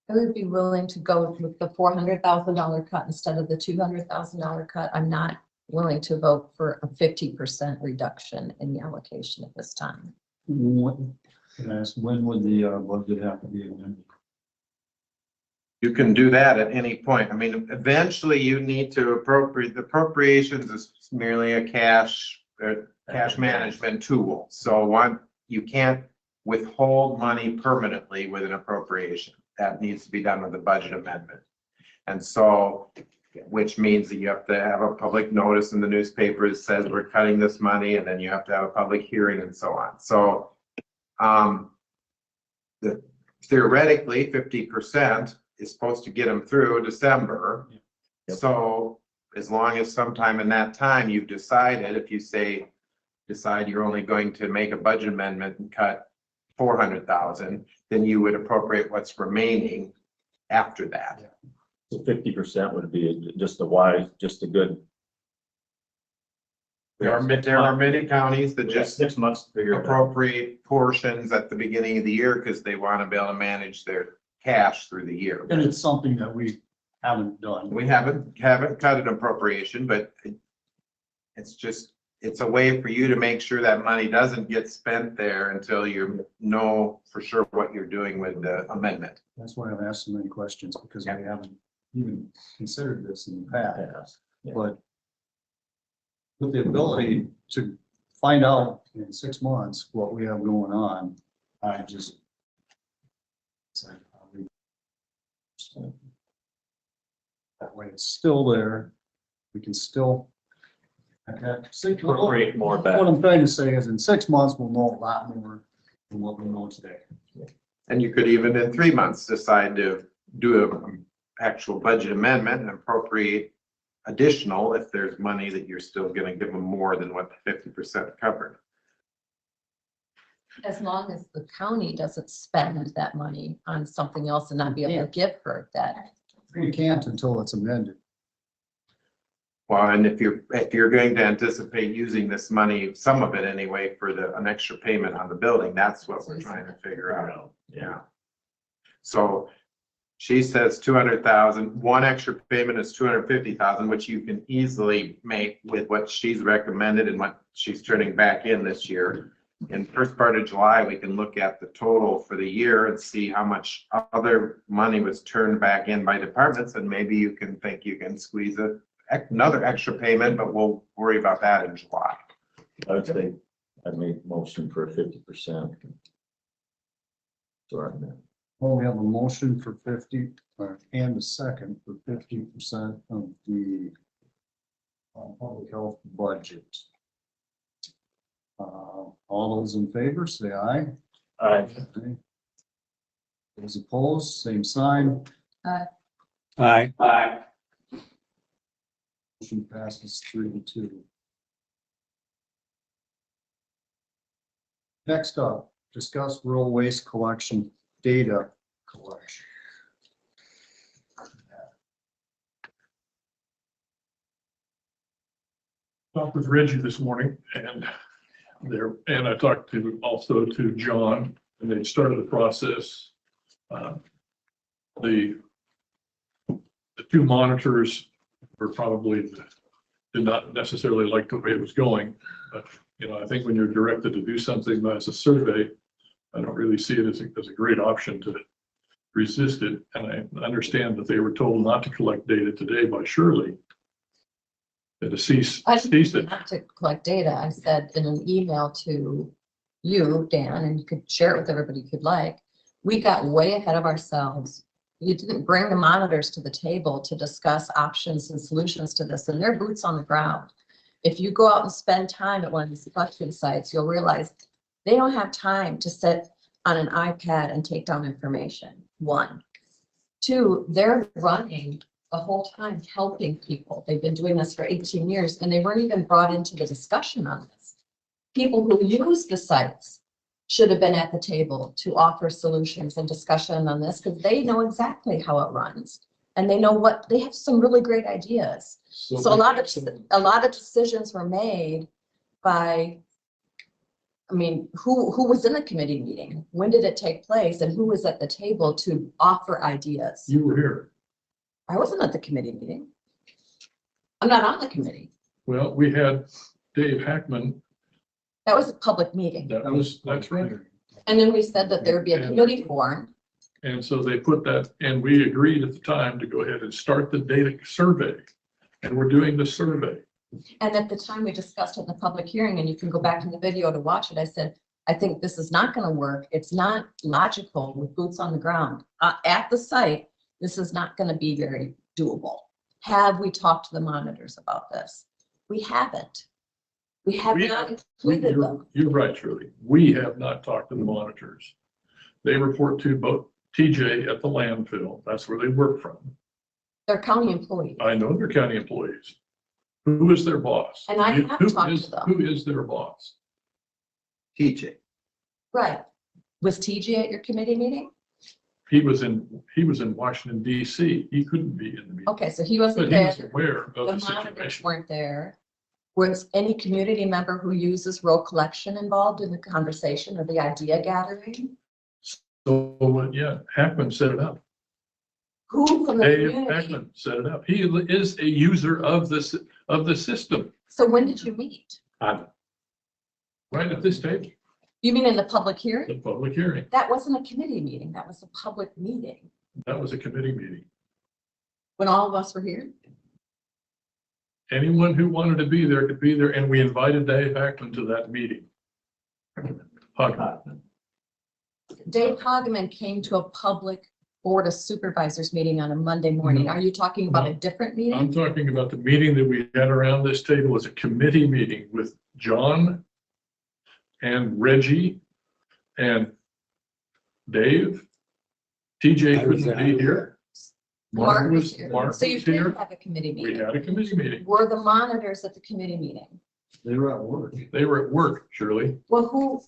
I would be willing to go with the $400,000 cut instead of the $200,000 cut. I'm not willing to vote for a 50% reduction in the allocation at this time. When would the budget have to be amended? You can do that at any point. I mean, eventually you need to appropriate, the appropriations is merely a cash management tool. So you can't withhold money permanently with an appropriation. That needs to be done with a budget amendment. And so, which means that you have to have a public notice in the newspaper that says we're cutting this money, and then you have to have a public hearing and so on. So, theoretically, 50% is supposed to get them through December. Yep. So as long as sometime in that time you've decided, if you decide you're only going to make a budget amendment and cut 400,000, then you would appropriate what's remaining after that. so 50% would be just a good. There are many counties that just 6 months to figure it out. appropriate portions at the beginning of the year because they want to be able to manage their cash through the year. And it's something that we haven't done. We haven't cut an appropriation, but it's a way for you to make sure that money doesn't get spent there until you know for sure what you're doing with the amendment. That's why I've asked so many questions, because we haven't even considered this in the past. Yeah. But with the ability to find out in 6 months what we have going on, I just. That way it's still there. We can still. Appropriate more back. What I'm trying to say is in 6 months, we'll know a lot more than what we know today. And you could even in 3 months decide to do an actual budget amendment and appropriate additional if there's money that you're still going to give them more than what the 50% covered. As long as the county doesn't spend that money on something else and not be able to give her that. We can't until it's amended. Well, and if you're going to anticipate using this money, some of it anyway, for an extra payment on the building, that's what we're trying to figure out. Yeah. So she says 200,000, one extra payment is 250,000, which you can easily make with what she's recommended and what she's turning back in this year. In first part of July, we can look at the total for the year and see how much other money was turned back in by departments, and maybe you can think you can squeeze another extra payment, but we'll worry about that in July. I would say I made motion for 50%. Sorry. Well, we have a motion for 50 and a second for 50% of the public health budget. All those in favor, say aye. Aye. Those opposed, same sign. Aye. Motion passes 3-2. Next up, discuss rural waste collection data Talked with Reggie this morning and I talked also to John, and they started the process. The two monitors were probably, did not necessarily like the way it was going, but I think when you're directed to do something as a survey, I don't really see it as a great option to resist it. And I understand that they were told not to collect data today by Shirley. And to cease it. Not to collect data. I said in an email to you, Dan, and you could share it with everybody if you'd like. We got way ahead of ourselves. You didn't bring the monitors to the table to discuss options and solutions to this, and they're boots on the ground. If you go out and spend time at one of these collection sites, you'll realize they don't have time to sit on an iPad and take down information. One. Two, they're running the whole time helping people. They've been doing this for 18 years and they weren't even brought into the discussion on this. People who use the sites should have been at the table to offer solutions and discussion on this because they know exactly how it runs and they know they have some really great ideas. So a lot of decisions were made by, who was in the committee meeting? When did it take place? And who was at the table to offer ideas? You were here. I wasn't at the committee meeting. I'm not on the committee. Well, we had Dave Hackman. That was a public meeting. That's right. And then we said that there would be a committee formed. And so they put that, and we agreed at the time to go ahead and start the data survey. And we're doing the survey. And at the time we discussed it in the public hearing, and you can go back to the video to watch it. I said, I think this is not going to work. It's not logical with boots on the ground at the site. This is not going to be very doable. Have we talked to the monitors about this? We haven't. We have not included them. You're right, Shirley. We have not talked to the monitors. They report to both TJ at the landfill. That's where they work from. They're county employees. I know they're county employees. Who is their boss? And I have talked to them. Who is their boss? TJ. Right. Was TJ at your committee meeting? He was in Washington, DC. He couldn't be in the meeting. Okay, so he wasn't But he was there. aware of The the monitors situation. weren't there. Was any community member who uses roll collection involved in the conversation or the idea gathering? So, yeah, Hackman set it up. Who from the Dave community? Hackman set it up. He is a user of the system, So when did you meet? right at this table, You mean in the public hearing? the public hearing. That wasn't a committee meeting. That was a public meeting That was a committee meeting. when all of us were here. Anyone who wanted to be there could be there, and we invited Dave Hackman to that meeting. Hackman. Dave Hogman came to a public Board of Supervisors meeting on a Monday morning. Are you talking about a different meeting? I'm talking about the meeting that we had around this table as a committee meeting with John and Reggie and Dave. TJ couldn't be here. Mark was here. Mark So you was did here. have a committee We meeting. had a committee meeting. Were the monitors at the committee meeting? They were at work. They were at work, Shirley. Well,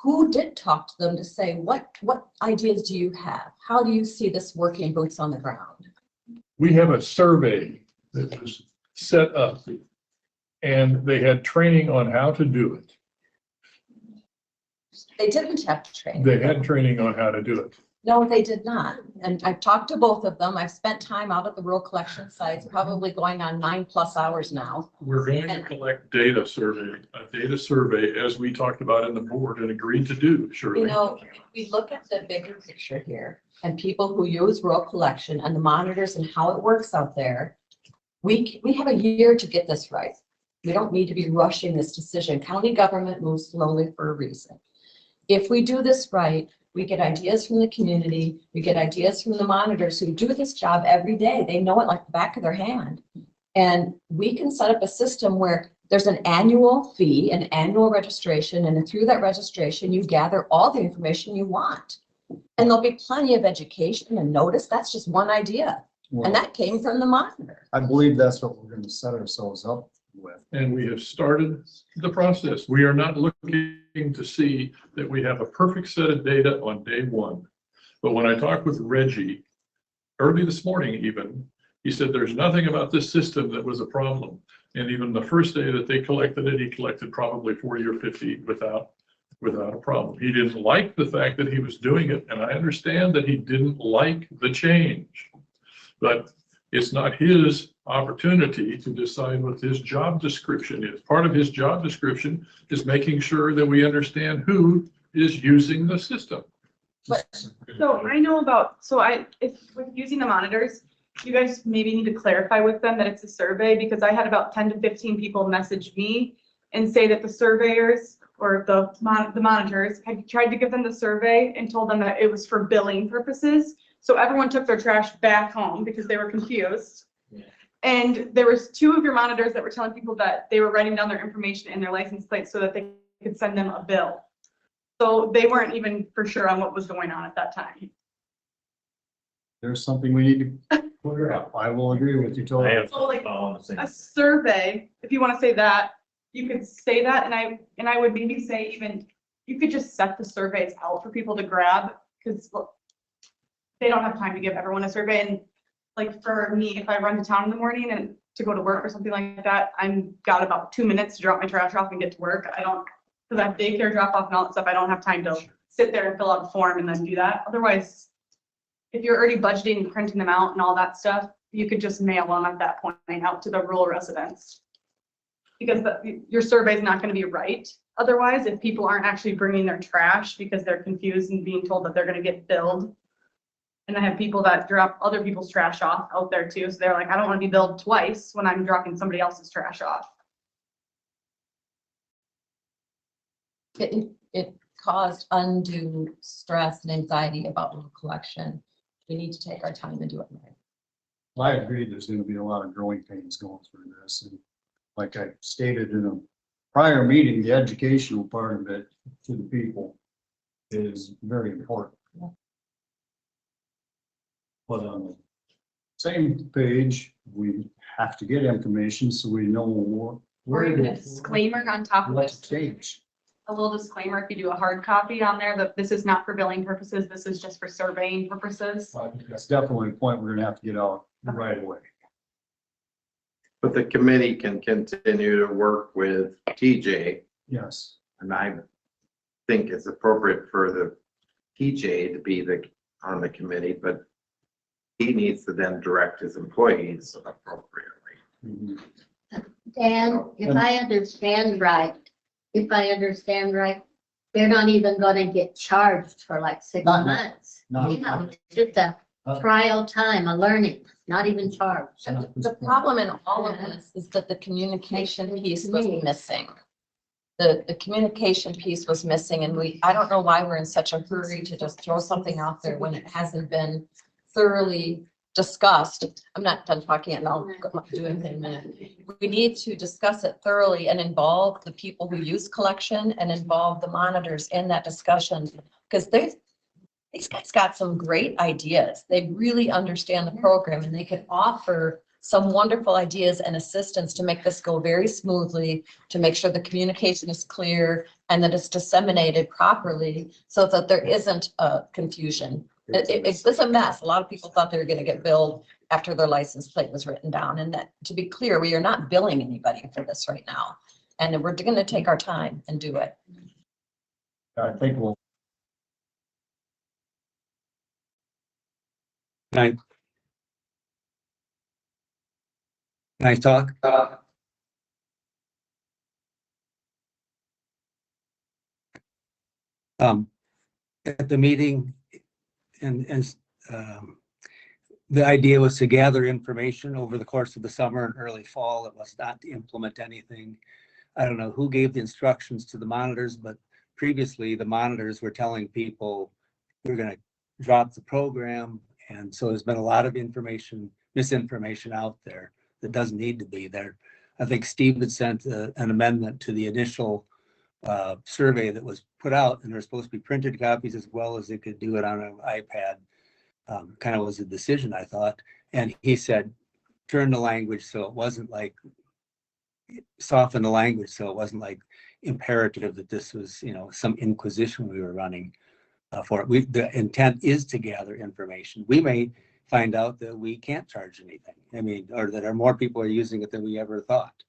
who did talk to them to say, what ideas do you have? How do you see this working boots on the ground? We have a survey that was set up, and they had training on how to do it. They didn't have training. They had training on how to do it. No, they did not. And I've talked to both of them. I've spent time out at the rural collection sites, probably going on 9+ hours now. We're going to collect a data survey, as we talked about in the board and agreed to do, Shirley. You know, if we look at the bigger picture here and people who use rural collection and the monitors and how it works out there, we have a year to get this right. We don't need to be rushing this decision. County government moves slowly for a reason. If we do this right, we get ideas from the community, we get ideas from the monitors who do this job every day. They know it like the back of their hand. And we can set up a system where there's an annual fee, an annual registration, and through that registration, you gather all the information you want. And there'll be plenty of education and notice. That's just one idea. And that came from the monitor. I believe that's what we're gonna set ourselves up with. And we have started the process. We are not looking to see that we have a perfect set of data on day one. But when I talked with Reggie early this morning even, he said there's nothing about this system that was a problem. And even the first day that they collected it, he collected probably 40 or 50 without a problem. He didn't like the fact that he was doing it, and I understand that he didn't like the change. But it's not his opportunity to decide what his job description is. Part of his job description is making sure that we understand who is using the system. So I know about, if with using the monitors, you guys maybe need to clarify with them that it's a survey, because I had about 10 to 15 people message me and say that the surveyors or the monitors had tried to give them the survey and told them that it was for billing purposes. So everyone took their trash back home because they were confused. And there was 2 of your monitors that were telling people that they were writing down their information in their license plate so that they could send them a bill. So they weren't even for sure on what was going on at that time. There's something we need to clear up. I will agree with you I totally. have So, like, all the same. A survey, if you want to say that, you could say that, and I would maybe say even, you could just set the surveys out for people to grab, because they don't have time to give everyone a survey. And like for me, if I run to town in the morning and to go to work or something like that, I'm got about 2 minutes to drop my trash off and get to work. I don't, because I have daycare drop off and all that stuff, I don't have time to sit there and fill out a form and then do that. Otherwise, if you're already budgeting and printing them out and all that stuff, you could just mail them at that point out to the rural residents. Because your survey is not going to be right otherwise, if people aren't actually bringing their trash because they're confused and being told that they're going to get billed. And I have people that drop other people's trash off out there too. So they're like, I don't want to be billed twice when I'm dropping somebody else's trash off. It caused undue stress and anxiety about local collection. We need to take our time and do it right. I agree, there's gonna be a lot of growing pains going through this, and like I stated in a prior meeting, the educational part of it to the people is very important. But on the same page, we have to get information so we know Or where even a disclaimer on top of what it. to change. A little disclaimer, if you do a hard copy on there, that this is not for billing purposes, this is just for surveying purposes. I think that's definitely a point we're gonna have to get out right away. But the committee can continue to work with TJ, Yes. and I think it's appropriate for the TJ to be on the committee, but he needs to then direct his employees appropriately. Mhm. Dan, if I understand right, they're not even gonna get charged for like 6 Not- months. not- You know, just a trial time, a learning, not even charged. The problem in all of this is that the communication piece was missing. The communication piece was missing, and I don't know why we're in such a hurry to just throw something out there when it hasn't been thoroughly discussed. I'm not done talking and I'll do anything in a minute. We need to discuss it thoroughly and involve the people who use collection and involve the monitors in that discussion. Because these guys got some great ideas. They really understand the program and they can offer some wonderful ideas and assistance to make this go very smoothly, to make sure the communication is clear and that it's disseminated properly so that there isn't a confusion. It's a mess. A lot of people thought they were going to get billed after their license plate was written down. And that, to be clear, we are not billing anybody for this right now. And we're going to take our time and do it. I think we'll. Can I talk? At the meeting, and the idea was to gather information over the course of the summer and early fall. It was not to implement anything. I don't know who gave the instructions to the monitors, but previously the monitors were telling people we're going to drop the program. And so there's been a lot of misinformation out there that doesn't need to be there. I think Steve had sent an amendment to the initial survey that was put out, and there's supposed to be printed copies as well as they could do it on an iPad. Kind of was a decision, I thought. And he said, turn the language so it wasn't like, soften the language so it wasn't like imperative that this was, some inquisition we were running. for it. The intent is to gather information. We may find out that we can't charge anything. I mean, or that more people are using it than we ever thought.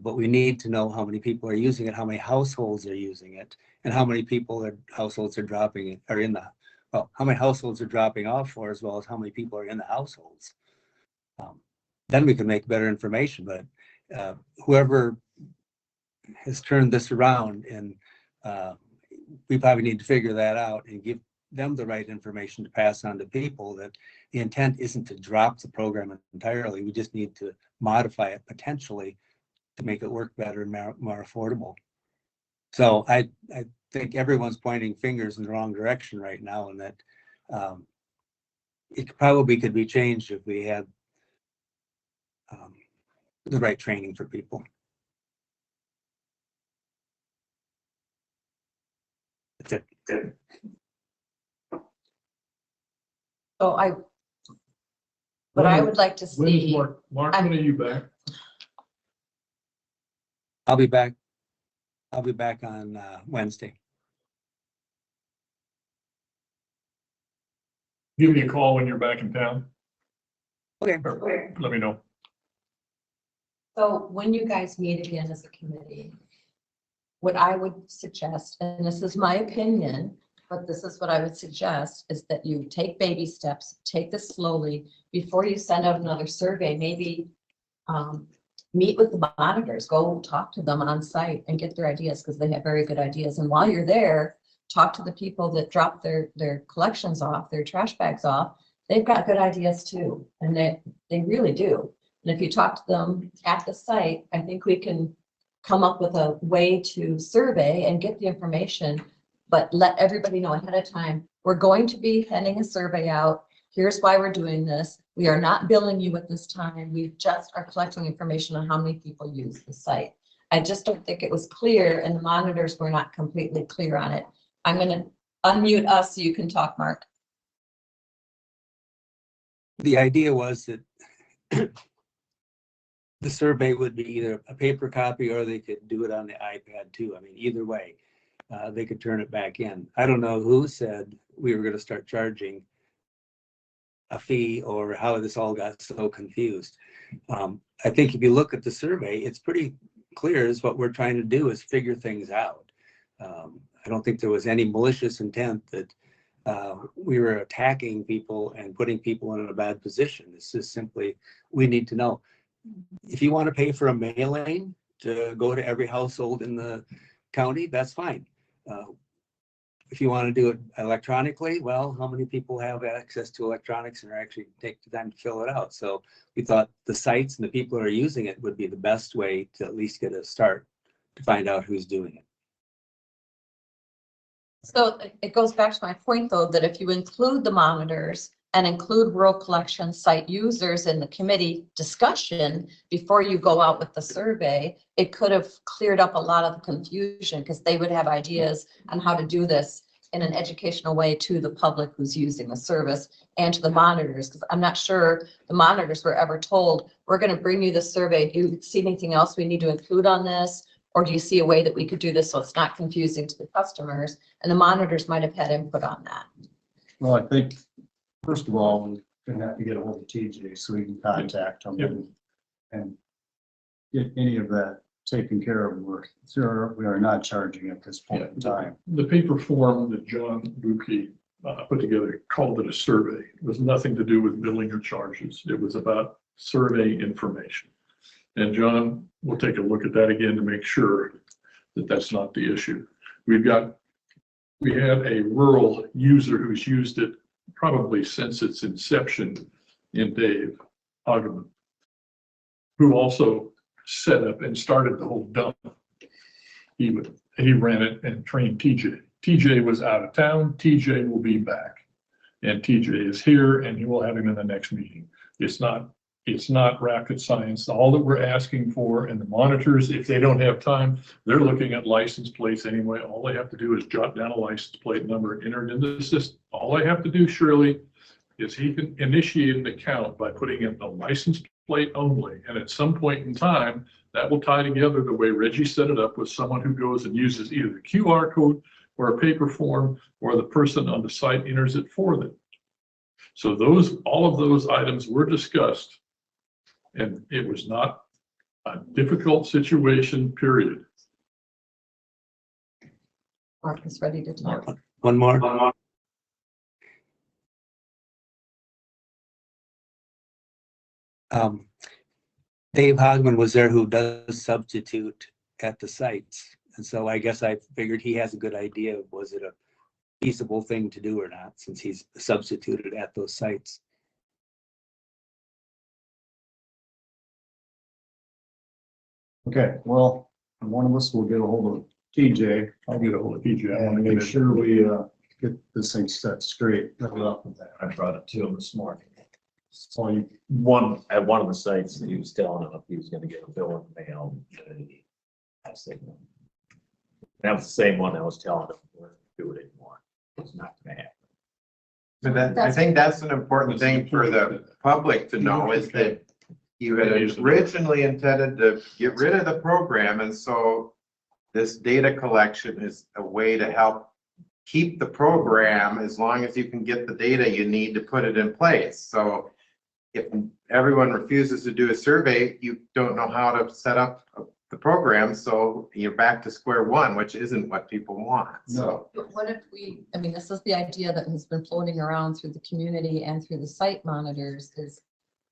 But we need to know how many people are using it, how many households are using it, and how many households are dropping it, or in the, well, how many households are dropping off for, as well as how many people are in the households. Then we can make better information, but whoever has turned this around, and we probably need to figure that out and give them the right information to pass on to people, that the intent isn't to drop the program entirely. We just need to modify it potentially to make it work better and more affordable. So I think everyone's pointing fingers in the wrong direction right now, and that it probably could be changed if we had the right training for people. That's it. So what I would like to When is see, Mark, when are you back? I'll be back on Wednesday. Give me a call when you're back in town. Okay. Or let me know. so when you guys meet again as a committee, what I would suggest, and this is my opinion, but this is what I would suggest, is that you take baby steps, take this slowly before you send out another survey. Maybe meet with the monitors, go talk to them on site and get their ideas, because they have very good ideas. And while you're there, talk to the people that drop their collections off, their trash bags off. They've got good ideas too, and they really do. And if you talk to them at the site, I think we can come up with a way to survey and get the information, but let everybody know ahead of time, we're going to be sending a survey out. Here's why we're doing this. We are not billing you at this time. We just are collecting information on how many people use the site. I just don't think it was clear, and the monitors were not completely clear on it. I'm going to unmute us so you can talk, Mark. The idea was that the survey would be either a paper copy, or they could do it on the iPad too. I mean, either way, they could turn it back in. I don't know who said we were going to start charging a fee, or how this all got so confused. I think if you look at the survey, it's pretty clear is what we're trying to do is figure things out. I don't think there was any malicious intent that we were attacking people and putting people in a bad position. This is simply, we need to know. If you want to pay for a mailing to go to every household in the county, that's fine. If you want to do it electronically, well, how many people have access to electronics and are actually take the time to fill it out? So we thought the sites and the people who are using it would be the best way to at least get a start to find out who's doing it. So it goes back to my point, though, that if you include the monitors and include rural collection site users in the committee discussion before you go out with the survey, it could have cleared up a lot of the confusion, because they would have ideas on how to do this in an educational way to the public who's using the service and to the monitors. Because I'm not sure the monitors were ever told, we're going to bring you the survey. Do you see anything else we need to include on this? Or do you see a way that we could do this so it's not confusing to the customers? And the monitors might have had input on that. Well, I think, first of all, we're gonna have to get a hold of TJ so we can contact him and get any of that taken care of. We are not charging at this point in time. The paper form that John Buki put together called it a survey. It was nothing to do with billing or charges. It was about survey information. And John will take a look at that again to make sure that that's not the issue. We had a rural user who's used it probably since its inception in Dave Hageman, who also set up and started the whole dump. He ran it and trained TJ. TJ was out of town. TJ will be back. And TJ is here, and you will have him in the next meeting. It's not rocket science. All that we're asking for, and the monitors, if they don't have time, they're looking at license plates anyway. All they have to do is jot down a license plate number, enter it into the system. All they have to do, Shirley, is he can initiate an account by putting in the license plate only. And at some point in time, that will tie together the way Reggie set it up with someone who goes and uses either the QR code or a paper form, or the person on the site enters it for them. So all of those items were discussed, and it was not a difficult situation, period. Mark is ready to talk. One more. Dave Hogman was there, who does substitute at the sites. And so I guess I figured he has a good idea of, was it a feasible thing to do or not, since he's substituted at those sites. Okay, well, one of us will get a hold of TJ I'll get a hold of PJ. I want and to make sure we get this thing set straight right off of that. I brought it to him this morning. So you, At one of the sites, he was telling him if he was gonna get a bill in the mail. I said, no. That was the same one I was telling him, we're do it anymore. It's not gonna happen. But I think that's an important thing for the public to know, is that you had originally intended to get rid of the program, and so this data collection is a way to help keep the program as long as you can get the data you need to put it in place. So if everyone refuses to do a survey, you don't know how to set up the program, so you're back to square one, which isn't what people want. So But what if we, I mean, this is the idea that has been floating around through the community and through the site monitors, is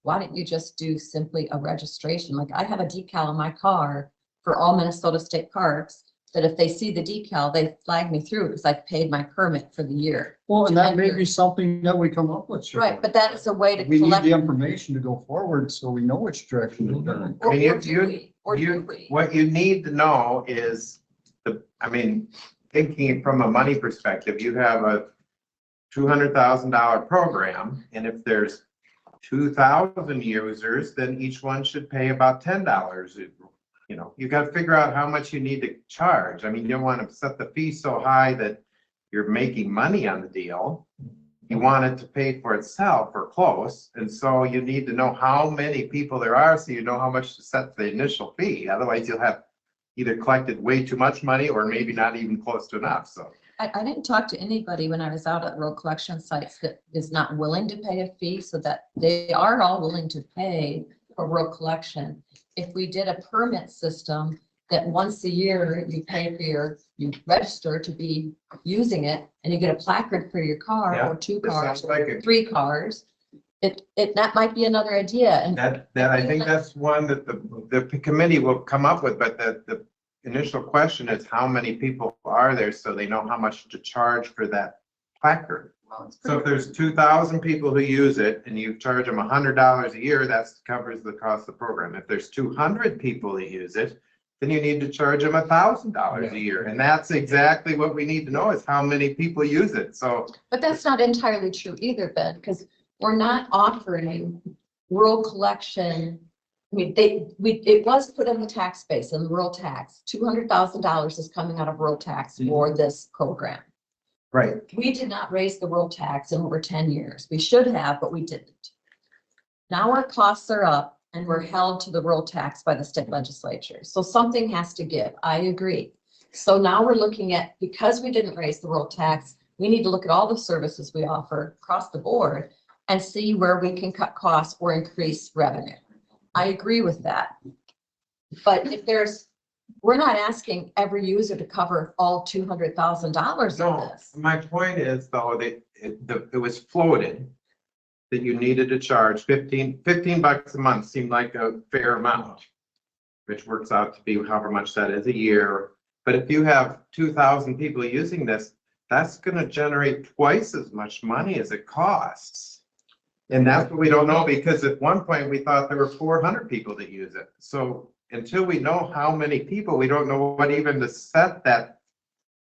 why don't you just do simply a registration? Like, I have a decal on my car for all Minnesota state parks, that if they see the decal, they flag me through because I've paid my permit for the year. well, and that may be something that we come up with. Cheryl. Right, but that is a way to We need collect. the information to go forward so we know which direction to turn. Or I mean, do we? Or do we? what you need to know is thinking from a money perspective, you have a $200,000 program, and if there's 2,000 users, then each one should pay about $10. You got to figure out how much you need to charge. I mean, you don't want to set the fee so high that you're making money on the deal. You want it to pay for itself or close. And so you need to know how many people there are, so you know how much to set the initial fee. Otherwise, you'll have either collected way too much money or maybe not even close to enough. So I didn't talk to anybody when I was out at road collection sites that is not willing to pay a fee, so that they are all willing to pay for road collection. If we did a permit system that once a year you pay for you register to be using it, and you get a placard for your car, Yeah, or two that cars, sounds like or it. 3 cars, that might be another idea. And that I think that's one that the committee will come up with, but the initial question is how many people are there, so they know how much to charge for that placard. So if there's 2,000 people who use it and you charge them $100 a year, that covers the cost of the program. If there's 200 people that use it, then you need to charge them $1,000 a year. And that's exactly what we need to know, is how many people use it. So, But that's not entirely true either, Ben, because we're not offering rural collection. I mean, it was put in the tax base, in the rural tax. $200,000 is coming out of rural tax for this program. right. We did not raise the rural tax in over 10 years. We should have, but we didn't. Now our costs are up and we're held to the rural tax by the state legislature. So something has to give. I agree. So now we're looking at, because we didn't raise the rural tax, we need to look at all the services we offer across the board and see where we can cut costs or increase revenue. I agree with that. But if we're not asking every user to cover all $200,000 No, of this. my point is though, that it was floated that you needed to charge 15 bucks a month seemed like a fair amount, which works out to be however much that is a year. But if you have 2,000 people using this, that's going to generate twice as much money as it costs. And that's what we don't know, because at one point we thought there were 400 people that use it. So until we know how many people, we don't know what even to set that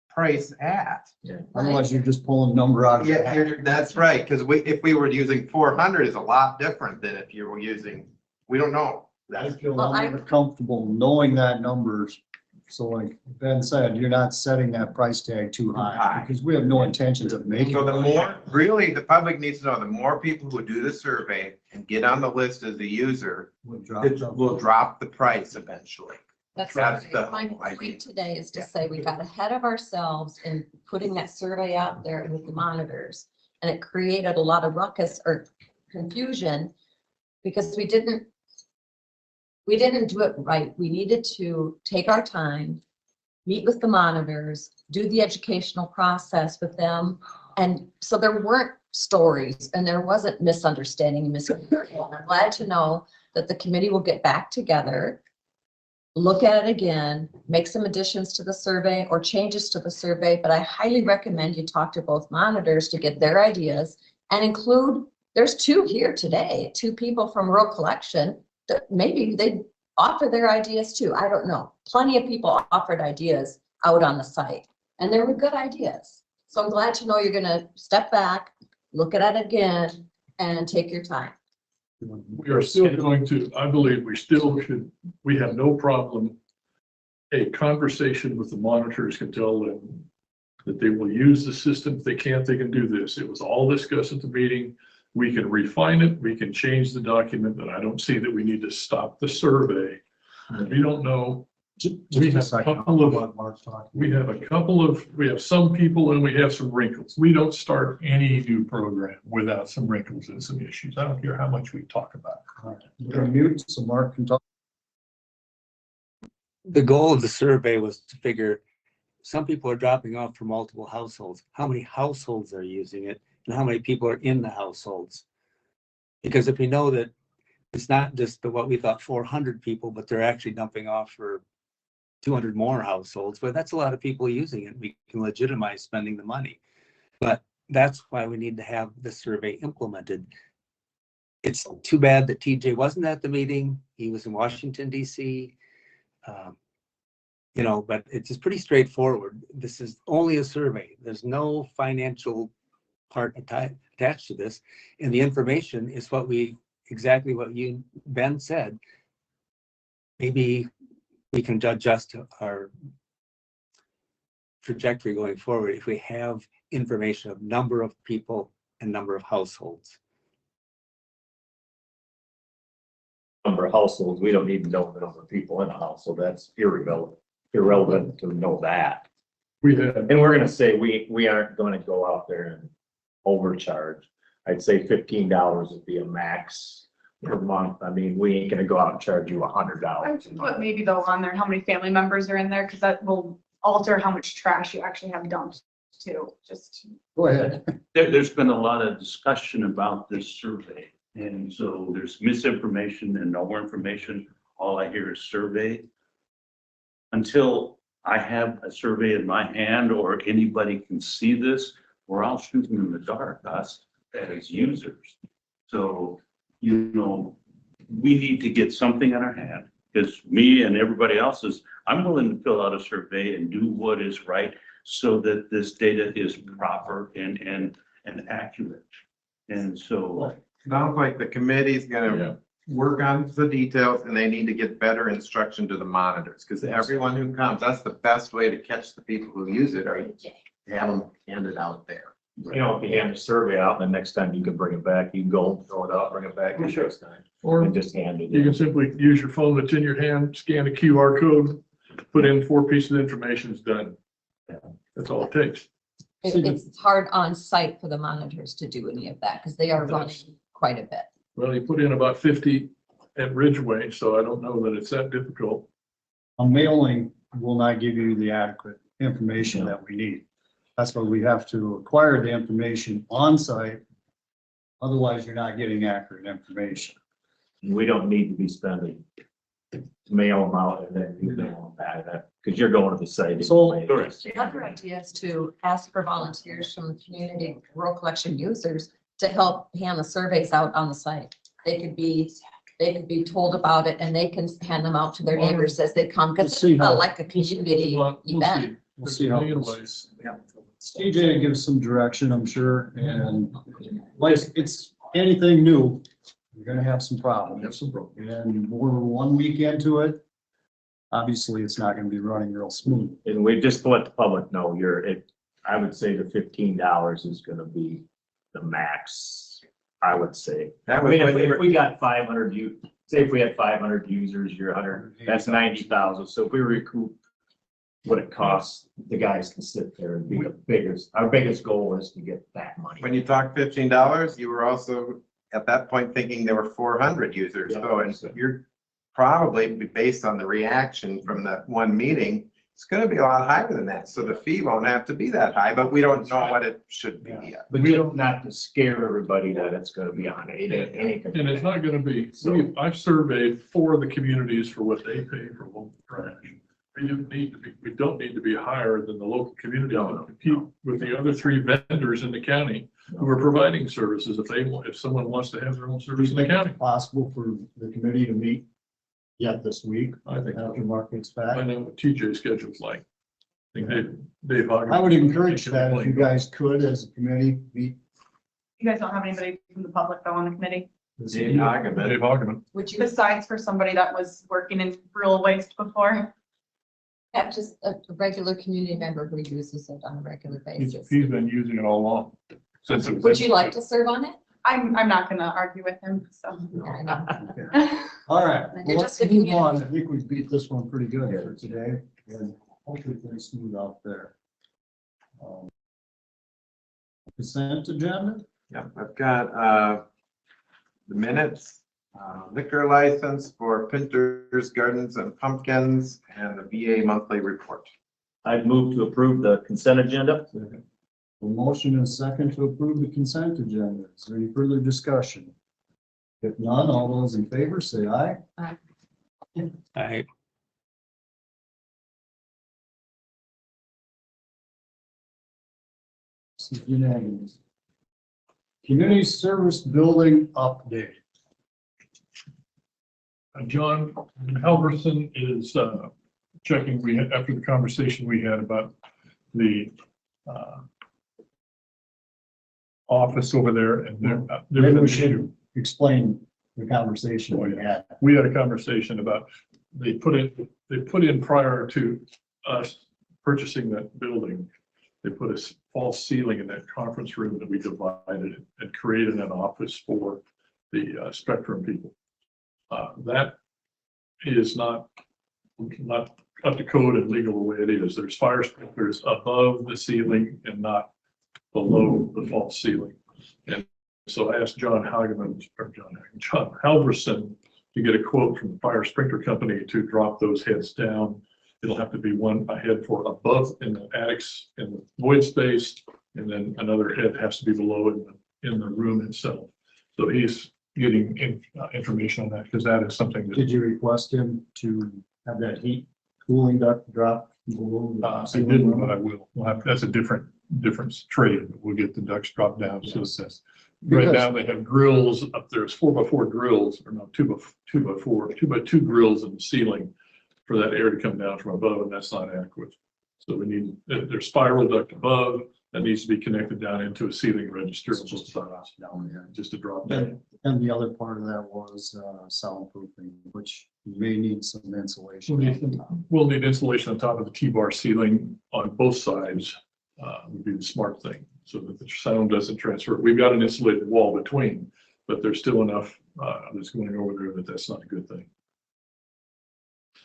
price at. Otherwise, you're just pulling a number out of your hat. That's right, because if we were using 400 is a lot different than if you were using, we don't know. I That's feel Well, more comfortable knowing that numbers. So like Ben said, you're not setting that price tag too high, because we have no intentions of making. So the more, really, the public needs to know, the more people who do the survey and get on the list as a user, We'll drop it some. will drop the price eventually. That's That's right. the My whole idea. point today is to Yeah. say we got ahead of ourselves in putting that survey out there with the monitors. And it created a lot of ruckus or confusion because we didn't do it right. We needed to take our time, meet with the monitors, do the educational process with them. And so there weren't stories and there wasn't misunderstanding and miscommunication. I'm glad to know that the committee will get back together, look at it again, make some additions to the survey or changes to the survey. But I highly recommend you talk to both monitors to get their ideas and include, there's two here today, two people from rural collection that maybe they offer their ideas too. I don't know. Plenty of people offered ideas out on the site and there were good ideas. So I'm glad to know you're gonna step back, look at it again and take your time. We are still going to, I believe we still should, we have no problem. A conversation with the monitors can tell them that they will use the system. If they can't, they can do this. It was all discussed at the meeting. We can refine it. We can change the document, but I don't see that we need to stop the survey. We don't know. We have a couple of, we have some people and we have some wrinkles. We don't start any new program without some wrinkles and some issues. I don't care how much we talk about it. You're mute, so Mark can talk. The goal of the survey was to figure, some people are dropping off for multiple households. How many households are using it and how many people are in the households? Because if we know that it's not just what we thought 400 people, but they're actually dumping off for 200 more households, but that's a lot of people using it. We can legitimize spending the money. But that's why we need to have the survey implemented. It's too bad that TJ wasn't at the meeting. He was in Washington, DC. But it's just pretty straightforward. This is only a survey. There's no financial part attached to this. And the information is exactly what Ben said. Maybe we can adjust our trajectory going forward if we have information of number of people and number of households. Number of households, we don't need to know the number of people in a household. That's irrelevant to know that. We have, And we're gonna say we aren't gonna go out there and overcharge. I'd say $15 would be a max per month. I mean, we ain't gonna go out and charge you I $100. would put maybe though on there, how many family members are in there, because that will alter how much trash you actually have dumped too, just. Go ahead. There's been a lot of discussion about this survey, and so there's misinformation and no more information. All I hear is survey. Until I have a survey in my hand or anybody can see this, we're all shooting in the dark, us as users. So, we need to get something in our hand, because me and everybody else I'm willing to fill out a survey and do what is right so that this data is proper and accurate. And so. Sounds like the committee's gonna work on the details and they need to get better instruction to the monitors, because everyone who comes, that's the best way to catch the people who use it, or have them handed out there. If you hand the survey out, the next time you can bring it back, you can go throw it out, bring it back the next time. or And just hand it you can in. simply use your phone that's in your hand, scan a QR code, put in 4 pieces of information, it's done. That's all it takes. It's hard on site for the monitors to do any of that because they are running quite a bit. Well, you put in about 50 at Ridgeway, so I don't know that it's that difficult. A mailing will not give you the adequate information that we need. That's why we have to acquire the information on site. Otherwise, you're not getting accurate information. We don't need to be spending to mail them out and then you mail them back, because you're going to the site. So- anyway. The other idea is to ask for volunteers from the community, rural collection users to help hand the surveys out on the site. They could be told about it and they can hand them out to their neighbors as they come, because We'll see it's how- not like a community event. We'll see how it goes. CJ gives some direction, I'm sure, and like it's anything new, you're gonna have some problems. And we're 1 week into it. Obviously, it's not gonna be running real smooth. And we just to let the public know, I would say the $15 is gonna be the max, I would say. That I was mean, when you if were- we got 500 say if we had 500 users, you're 100, that's 90,000. So if we recoup what it costs the guys to sit there and be our biggest goal is to get that money. When you talk $15, you were also at that point thinking there were 400 users. Yeah. So, and you're probably based on the reaction from that one meeting, it's gonna be a lot higher than that. So the fee won't have to be that high, but we don't know what it should be yet. But we don't, not to scare everybody that it's gonna be on it. And it's not gonna be, I've surveyed 4 of the communities for what they pay for local trash. We don't need to be higher than the local community to compete with the other 3 vendors in the county who are providing services if someone wants to have their own service in the county. Possible for the committee to meet yet this week, I think after Mark gets I back. know what TJ's schedule's like. I think Dave Hogg. I would encourage that if you guys could, as a committee, meet. You guys don't have anybody from the public though on the committee, Dave Hageman. Dave Hoggeman. Would you besides for somebody that was working in rural waste before? have just a regular community member who uses it on a regular basis? He's been using it all along. Since it was- Would you like to serve on it? I'm not gonna argue with him, so. Yeah, I know. All right, You're well, let's just a move on. I community. think we beat this one pretty good for today, and hopefully pretty smooth out there. Consent agenda? Yeah, I've got, the minutes, liquor license for Pinter's Gardens and Pumpkins, and the VA monthly report. I'd move to approve the consent agenda. A motion and a second to approve the consent agenda. Is there any further discussion? If none, all those in favor say aye. I, This is unanimous. Community service building update. John Halverson is checking, after the conversation we had about the office over there, and Maybe there's an we issue. should explain the conversation we had. We had a conversation about, they put in prior to us purchasing that building, they put a false ceiling in that conference room that we divided and created an office for the Spectrum people. That is not up to code and legal the way it is. There's fire sprinklers above the ceiling and not below the false ceiling. And so I asked John Halverson to get a quote from the fire sprinkler company to drop those heads down. It'll have to be one a head for above in the attics in the void space, and then another head has to be below in the room itself. So he's getting information on that, because that is something that Did you request him to have that heat cooling duct drop below the I ceiling? didn't, but I will. That's a different trade. We'll get the ducts dropped down. So it says, right now they have grills up there. It's 4x4 grills, or no, 2x2 grills in the ceiling for that air to come down from above, and that's not adequate. So we need, there's spiral duct above that needs to be connected down into a ceiling register. Just to drop down. And the other part of that was soundproofing, which may need some insulation. We'll need insulation on top of the T-bar ceiling on both sides, would be the smart thing, so that the sound doesn't transfer. We've got an insulated wall between, but there's still enough that's going over there that's not a good thing.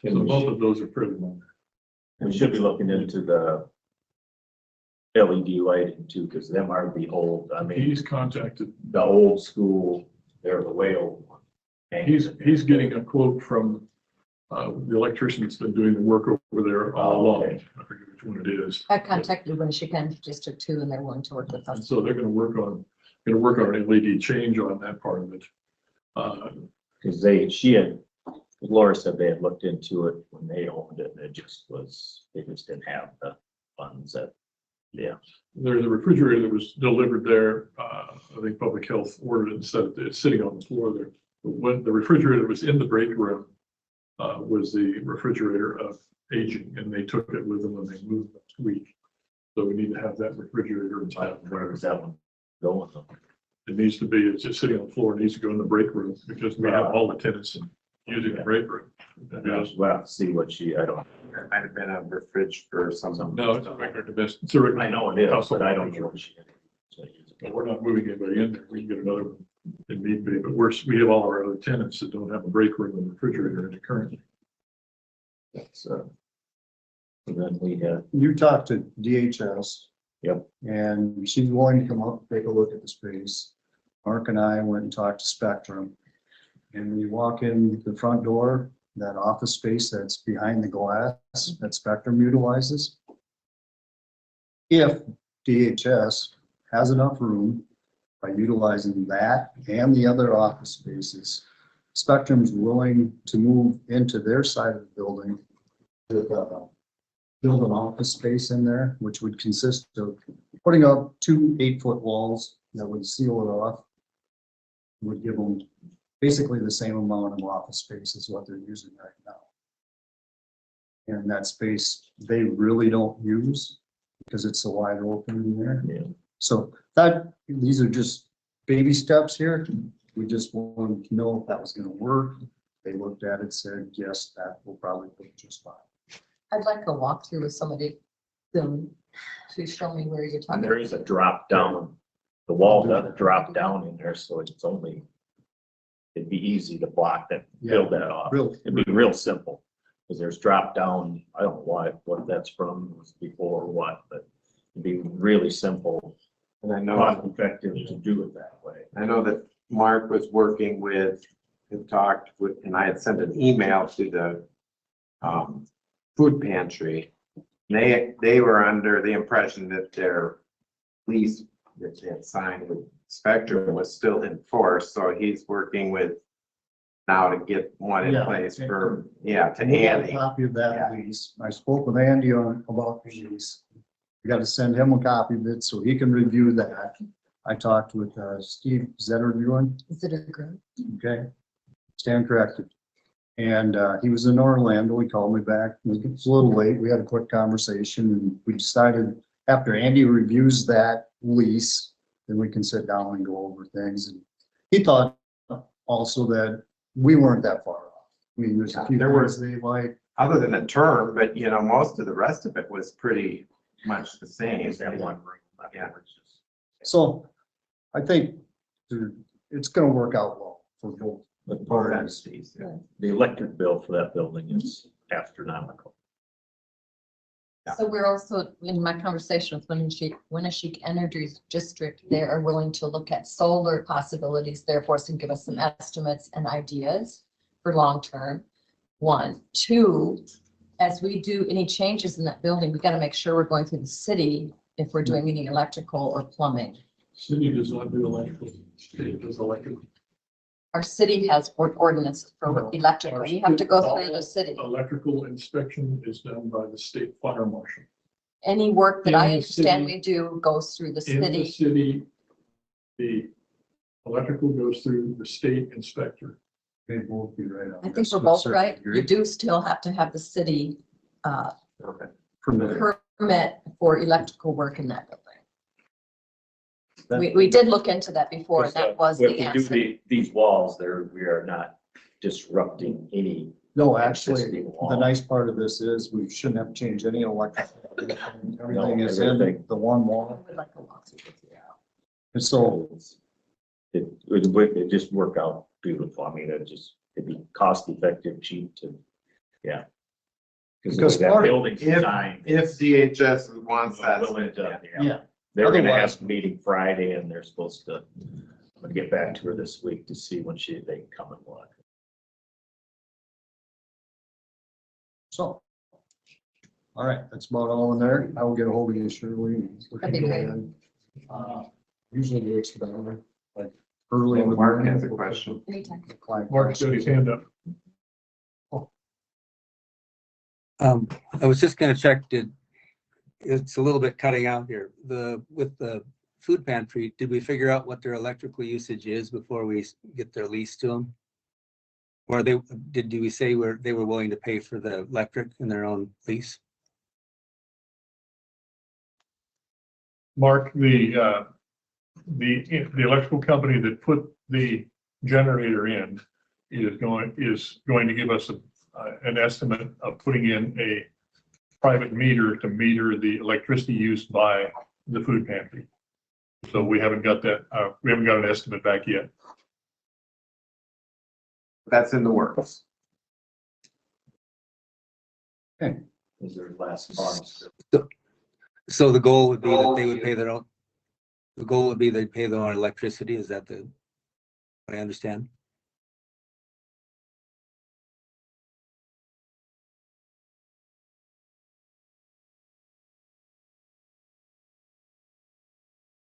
So both of those are fairly minor. We should be looking into the LED lighting too, because them are the old, I mean, He's contacted, the old school, they're the way old one. he's getting a quote from the electrician that's been doing the work over there all Oh, along. okay. I forget which one it is. I contacted Winneshiek District 2, and they're willing to work with And us. so they're gonna work on an LED change on that part of it. Because Laura said they had looked into it when they owned it, and they just didn't have the funds that, yeah. There's a refrigerator that was delivered there. I think Public Health ordered it and said it's sitting on the floor there. But when the refrigerator that was in the break room was the refrigerator of aging, and they took it with them when they moved last week. So we need to have that refrigerator inside. Where is that one going? It needs to be, it's just sitting on the floor. It needs to go in the break room, because we have all the tenants using the break room. Well, see what I don't. It might have been a fridge for some. No, it's a regular domestic. It's a regular I know it is, household but I don't know refrigerator. what she. But we're not moving anybody in there. We can get another one in need be, but we have all our other tenants that don't have a break room and refrigerator in it currently. That's, and then we had, You talked to DHS. Yep. And she's willing to come up, take a look at the space. Mark and I went and talked to Spectrum. And we walk in the front door, that office space that's behind the glass that Spectrum utilizes. If DHS has enough room by utilizing that and the other office spaces, Spectrum's willing to move into their side of the building to build an office space in there, which would consist of putting up 2 8-foot walls that would seal it off. Would give them basically the same amount of office space as what they're using right now. And that space they really don't use because it's so wide open in there. yeah, So these are just baby steps here. We just wanted to know if that was gonna work. They looked at it, said, yes, that will probably work just fine. I'd like a walkthrough with somebody, to show me where you're and talking. there is a drop down. The wall doesn't drop down in there, so it's only, it'd be easy to block that, build that off. Real, It'd be real simple, because there's drop down, I don't know what that's from, it was before or what, but it'd be really simple, And I know, cost effective to do it that way. I know that Mark was working with, had talked with, and I had sent an email to the food pantry. They were under the impression that their lease that they had signed with Spectrum was still in force, so he's working with now to get one in Yeah. place for, to We got a Andy. copy of that Yeah. lease. I spoke with Andy about the lease. We got to send him a copy of it so he can review that. I talked with Steve, is that reviewing? Is it a group? Okay, stand corrected. And he was in Orlando. He called me back. It was a little late. We had a quick conversation and we decided after Andy reviews that lease, then we can sit down and go over things. And he thought also that we weren't that far off. I mean, there's a few There were- things they like. Other than the term, but most of the rest of it was pretty much the same. Is that one room? Yeah. So I think it's gonna work out well for both. But Both entities, yeah. the electric bill for that building is astronomical. So we're also, in my conversation with Winneshiek Energy District, they are willing to look at solar possibilities, therefore, to give us some estimates and ideas for long-term. 1, 2, as we do any changes in that building, we gotta make sure we're going through the city if we're doing any electrical or plumbing. City does not do electrical, state does electrical. Our city has ordinance for electrical. You have to go through the city. Electrical inspection is done by the state fire marshal. Any work that I In the understand city- we do goes through the In the city. city, the electrical goes through the state inspector. They both be right on. I think this we're to a both certain right. degree. You do still have to have the city Okay. Permitted. permit for electrical work in that building. We did look into that before and that was If the we do answer. these walls there, we are not disrupting any No, actually, existing the wall. nice part of this is we shouldn't have to change any electrical. Everything is everything. in the one I wall. would like a walkthrough with you. And so, It just work out beautiful. I mean, it'd be cost effective, cheap to, yeah. Because that part of- building's designed. If DHS wants that. willing to- yeah, They're gonna Otherwise- have a meeting Friday and they're supposed to, I'm gonna get back to her this week to see when they can come and look. so. All right, that's about all in there. I will get a hold of you, Shirley. That'd be great. Usually it's better, like early in the Mark morning. has a question. Anytime. Mark's got his hand up. I was just gonna check, it's a little bit cutting out here, with the food pantry, did we figure out what their electrical usage is before we get their lease to them? Or do we say they were willing to pay for the electric in their own lease? Mark, the electrical company that put the generator in is going to give us an estimate of putting in a private meter to meter the electricity used by the food pantry. So we haven't got that, we haven't got an estimate back yet. That's in the works. Is their last cost. So the goal would be that they would pay their own, the goal would be they'd pay their own electricity, is that the, what I understand?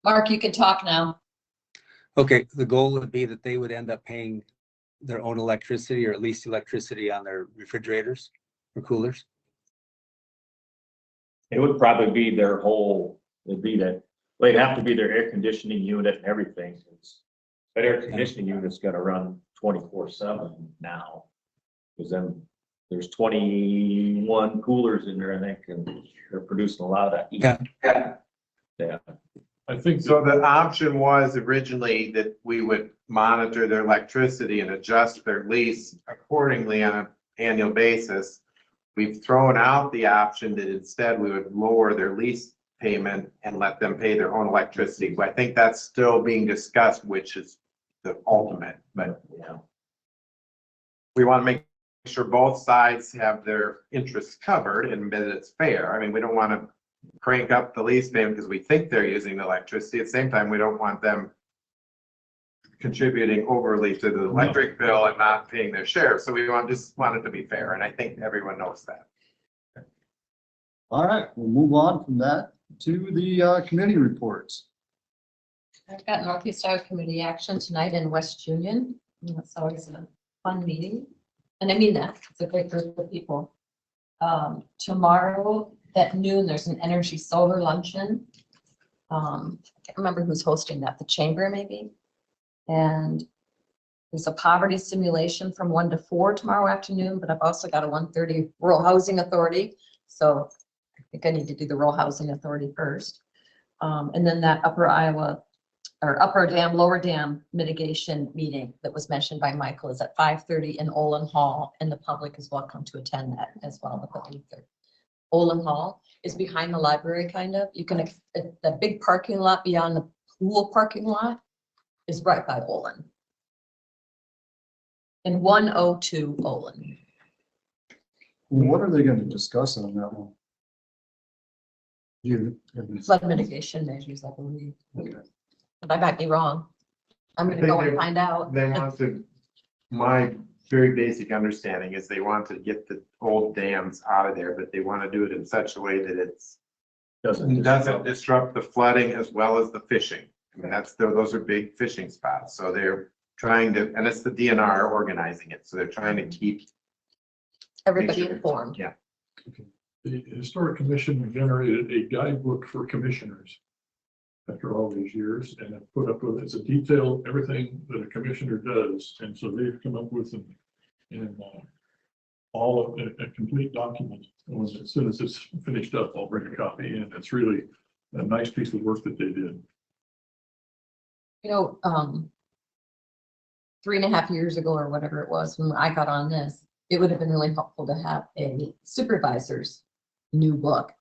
Mark, you can talk now. Okay, the goal would be that they would end up paying their own electricity or at least electricity on their refrigerators or coolers. It would probably be their whole, it'd be that, well, it'd have to be their air conditioning unit and everything. That air conditioning unit's gonna run 24/7 now. Cause then there's 21 coolers in there, I think, and they're producing a lot of that heat. Yeah. I think So the option was originally that we would monitor their electricity and adjust their lease accordingly on an annual basis. We've thrown out the option that instead we would lower their lease payment and let them pay their own electricity. But I think that's still being discussed, which is the ultimate, but Yeah. we want to make sure both sides have their interests covered and that it's fair. I mean, we don't want to crank up the lease payment because we think they're using the electricity. At the same time, we don't want them contributing overly to the electric bill and not paying their share. So we just want it to be fair. And I think everyone knows that. All right, we'll move on from that to the committee reports. I've got Northeast Iowa Committee action tonight in West Union. And that's always a fun meeting. And I mean that, it's a great group of people. Tomorrow at noon, there's an energy solar luncheon. I can't remember who's hosting that, the chamber maybe. And there's a poverty simulation from 1 to 4 tomorrow afternoon, but I've also got a 1:30 Rural Housing Authority. So I think I need to do the Rural Housing Authority first. And then that Upper Iowa or Upper Dam, Lower Dam mitigation meeting that was mentioned by Michael is at 5:30 in Olin Hall, and the public is welcome to attend that as well. Olin Hall is behind the library, kind of. You can, the big parking lot beyond the pool parking lot is right by Olin. In 102 Olin. What are they going to discuss on that one? You. Flood mitigation measures, I believe. Okay. But I might be wrong. I'm gonna go and find out. They want to, my very basic understanding is they want to get the old dams out of there, but they want to do it in such a way that it's doesn't disrupt the flooding as well as the fishing. I mean, those are big fishing spots. So they're trying to, and it's the DNR organizing it. So they're trying to keep Everybody sure. informed. Yeah. The Historic Commission generated a guidebook for commissioners after all these years, and have put up with, it's a detailed, everything that a commissioner does. And so they've come up with all of a complete document. And as soon as it's finished up, I'll bring a copy in. It's really a nice piece of work that they did. You know, 3.5 years ago or whatever it was, when I got on this, it would have been really helpful to have a supervisor's new book.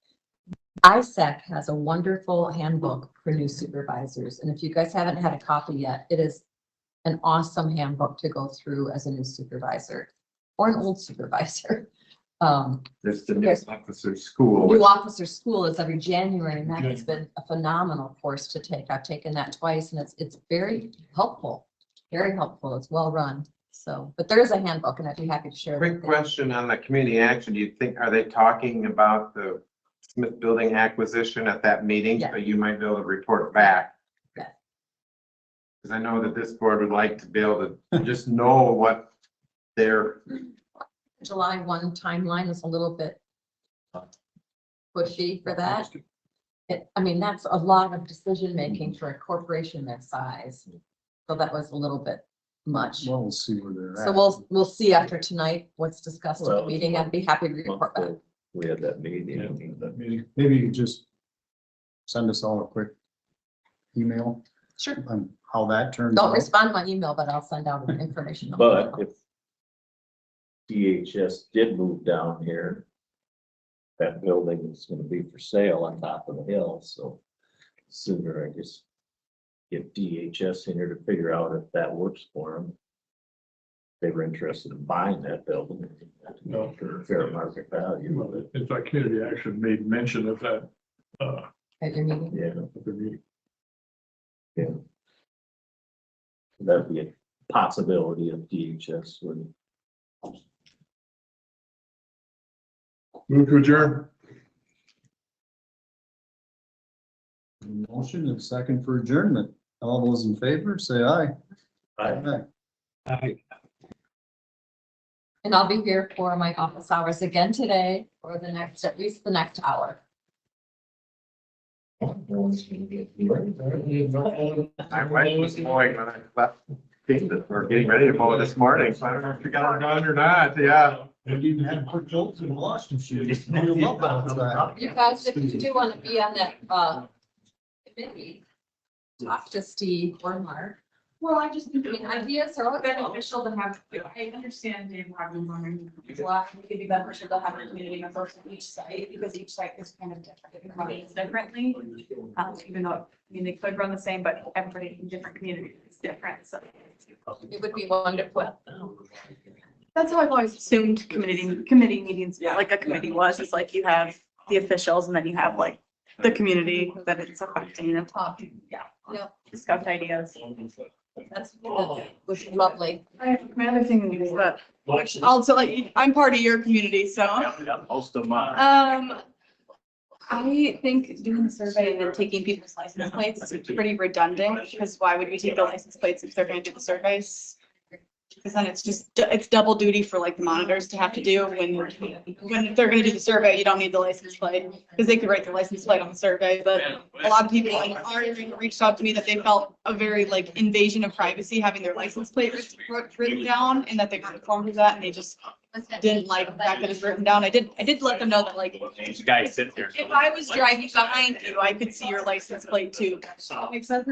ISAC has a wonderful handbook for new supervisors. And if you guys haven't had a copy yet, it is an awesome handbook to go through as a new supervisor or an old supervisor. There's the new officer school. New officer school is every January, and that has been a phenomenal course to take. I've taken that twice, and it's very helpful, very helpful. It's well run. So, but there is a handbook, and I'd be happy to share. Quick question on the community action. Do you think, are they talking about the Smith Building acquisition at that meeting? Yeah. So you might be able to report back. Yeah. Because I know that this board would like to be able to just know what their July 1 timeline is a little bit pushy for that. I mean, that's a lot of decision-making for a corporation that size. So that was a little bit much. Well, we'll see where they're at. So we'll see after tonight what's discussed in the Well, meeting. I'd be happy to report back. We had that meeting. Yeah, that meeting. Maybe you could just send us all a quick email Sure. on how that turns Don't out. respond to my email, but I'll send out information. But if DHS did move down here, that building is gonna be for sale on top of the hill, so sooner, I guess, get DHS in here to figure out if that works for them. They were interested in buying that building No. for fair market value. Well, in fact, Community Action made mention of that, At your meeting. Yeah, at the meeting. yeah. That'd be a possibility of DHS would. Move to adjourn. Motion and second for adjournment. All those in favor, say aye. Aye. And I'll be here for my office hours again today for the next, at least the next hour. I went this morning when I left, or getting ready to mow this morning, so I don't know if you got it done or not, yeah. Maybe even had to put Jolts in Washington shoes. Put 'em up outside. You guys, if you do want to be on that, committee, talk to Steve or Mark. Well, I just think I mean, ideas are okay. beneficial to have, I understand Dave having one, well, it could be beneficial to have a community member from each site, because each site is kind of different, it runs differently. Even though, I mean, they could run the same, but everybody in different communities is different, so. It would be wonderful. That's how I've always assumed committee meetings, like a committee was, it's like you have the officials and then you have like the community that it's affecting and talk, Yeah, discuss ideas. that's, was lovely. My other thing is that, which also like, I'm part of your community, so. Most of mine. I think doing the survey and then taking people's license plates is pretty redundant, because why would we take the license plates if they're gonna do the surveys? Because then it's double duty for like the monitors to have to do when they're gonna do the survey, you don't need the license plate. Because they could write the license plate on the survey, but a lot of people in our area reached out to me that they felt a very like invasion of privacy having their license plate written down, and that they weren't informed of that, and they just didn't like the fact that it's written down. I did let them know that like, These guys sit there. if I was driving behind you, I could see your license plate too. Makes sense.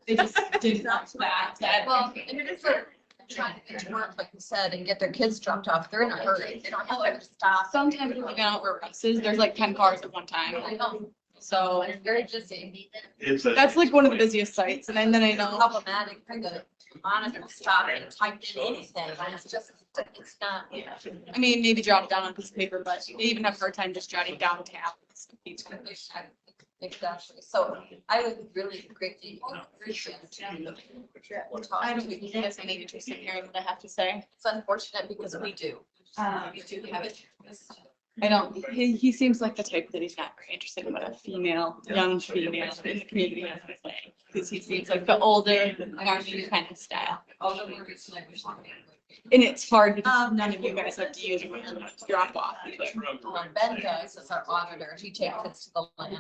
They just didn't want that. Well, and it is like trying to get to work, like you said, and get their kids dropped off. They're in a hurry. They don't have to stop. Sometimes when we go out where buses, there's like 10 cars at one time. I know. So It's very busy. It's a. that's like one of the busiest sites. And then I know, Problematic for the monitor to stop and type in anything. It's just, it's not. I mean, maybe jot it down on a piece of paper, but they even have a hard time just jotting down tabs. Exactly. So I would really greatly appreciate to talk I don't to think he you. has any interest in hearing what I have to say. It's unfortunate because we do. We do have it. I don't, he seems like the type that he's not very interested in what a young female in the community has to say. Because he seems like the older, army kind of style. And it's hard because none of you guys have to use drop off. Ben does as our auditor. He takes us to the land.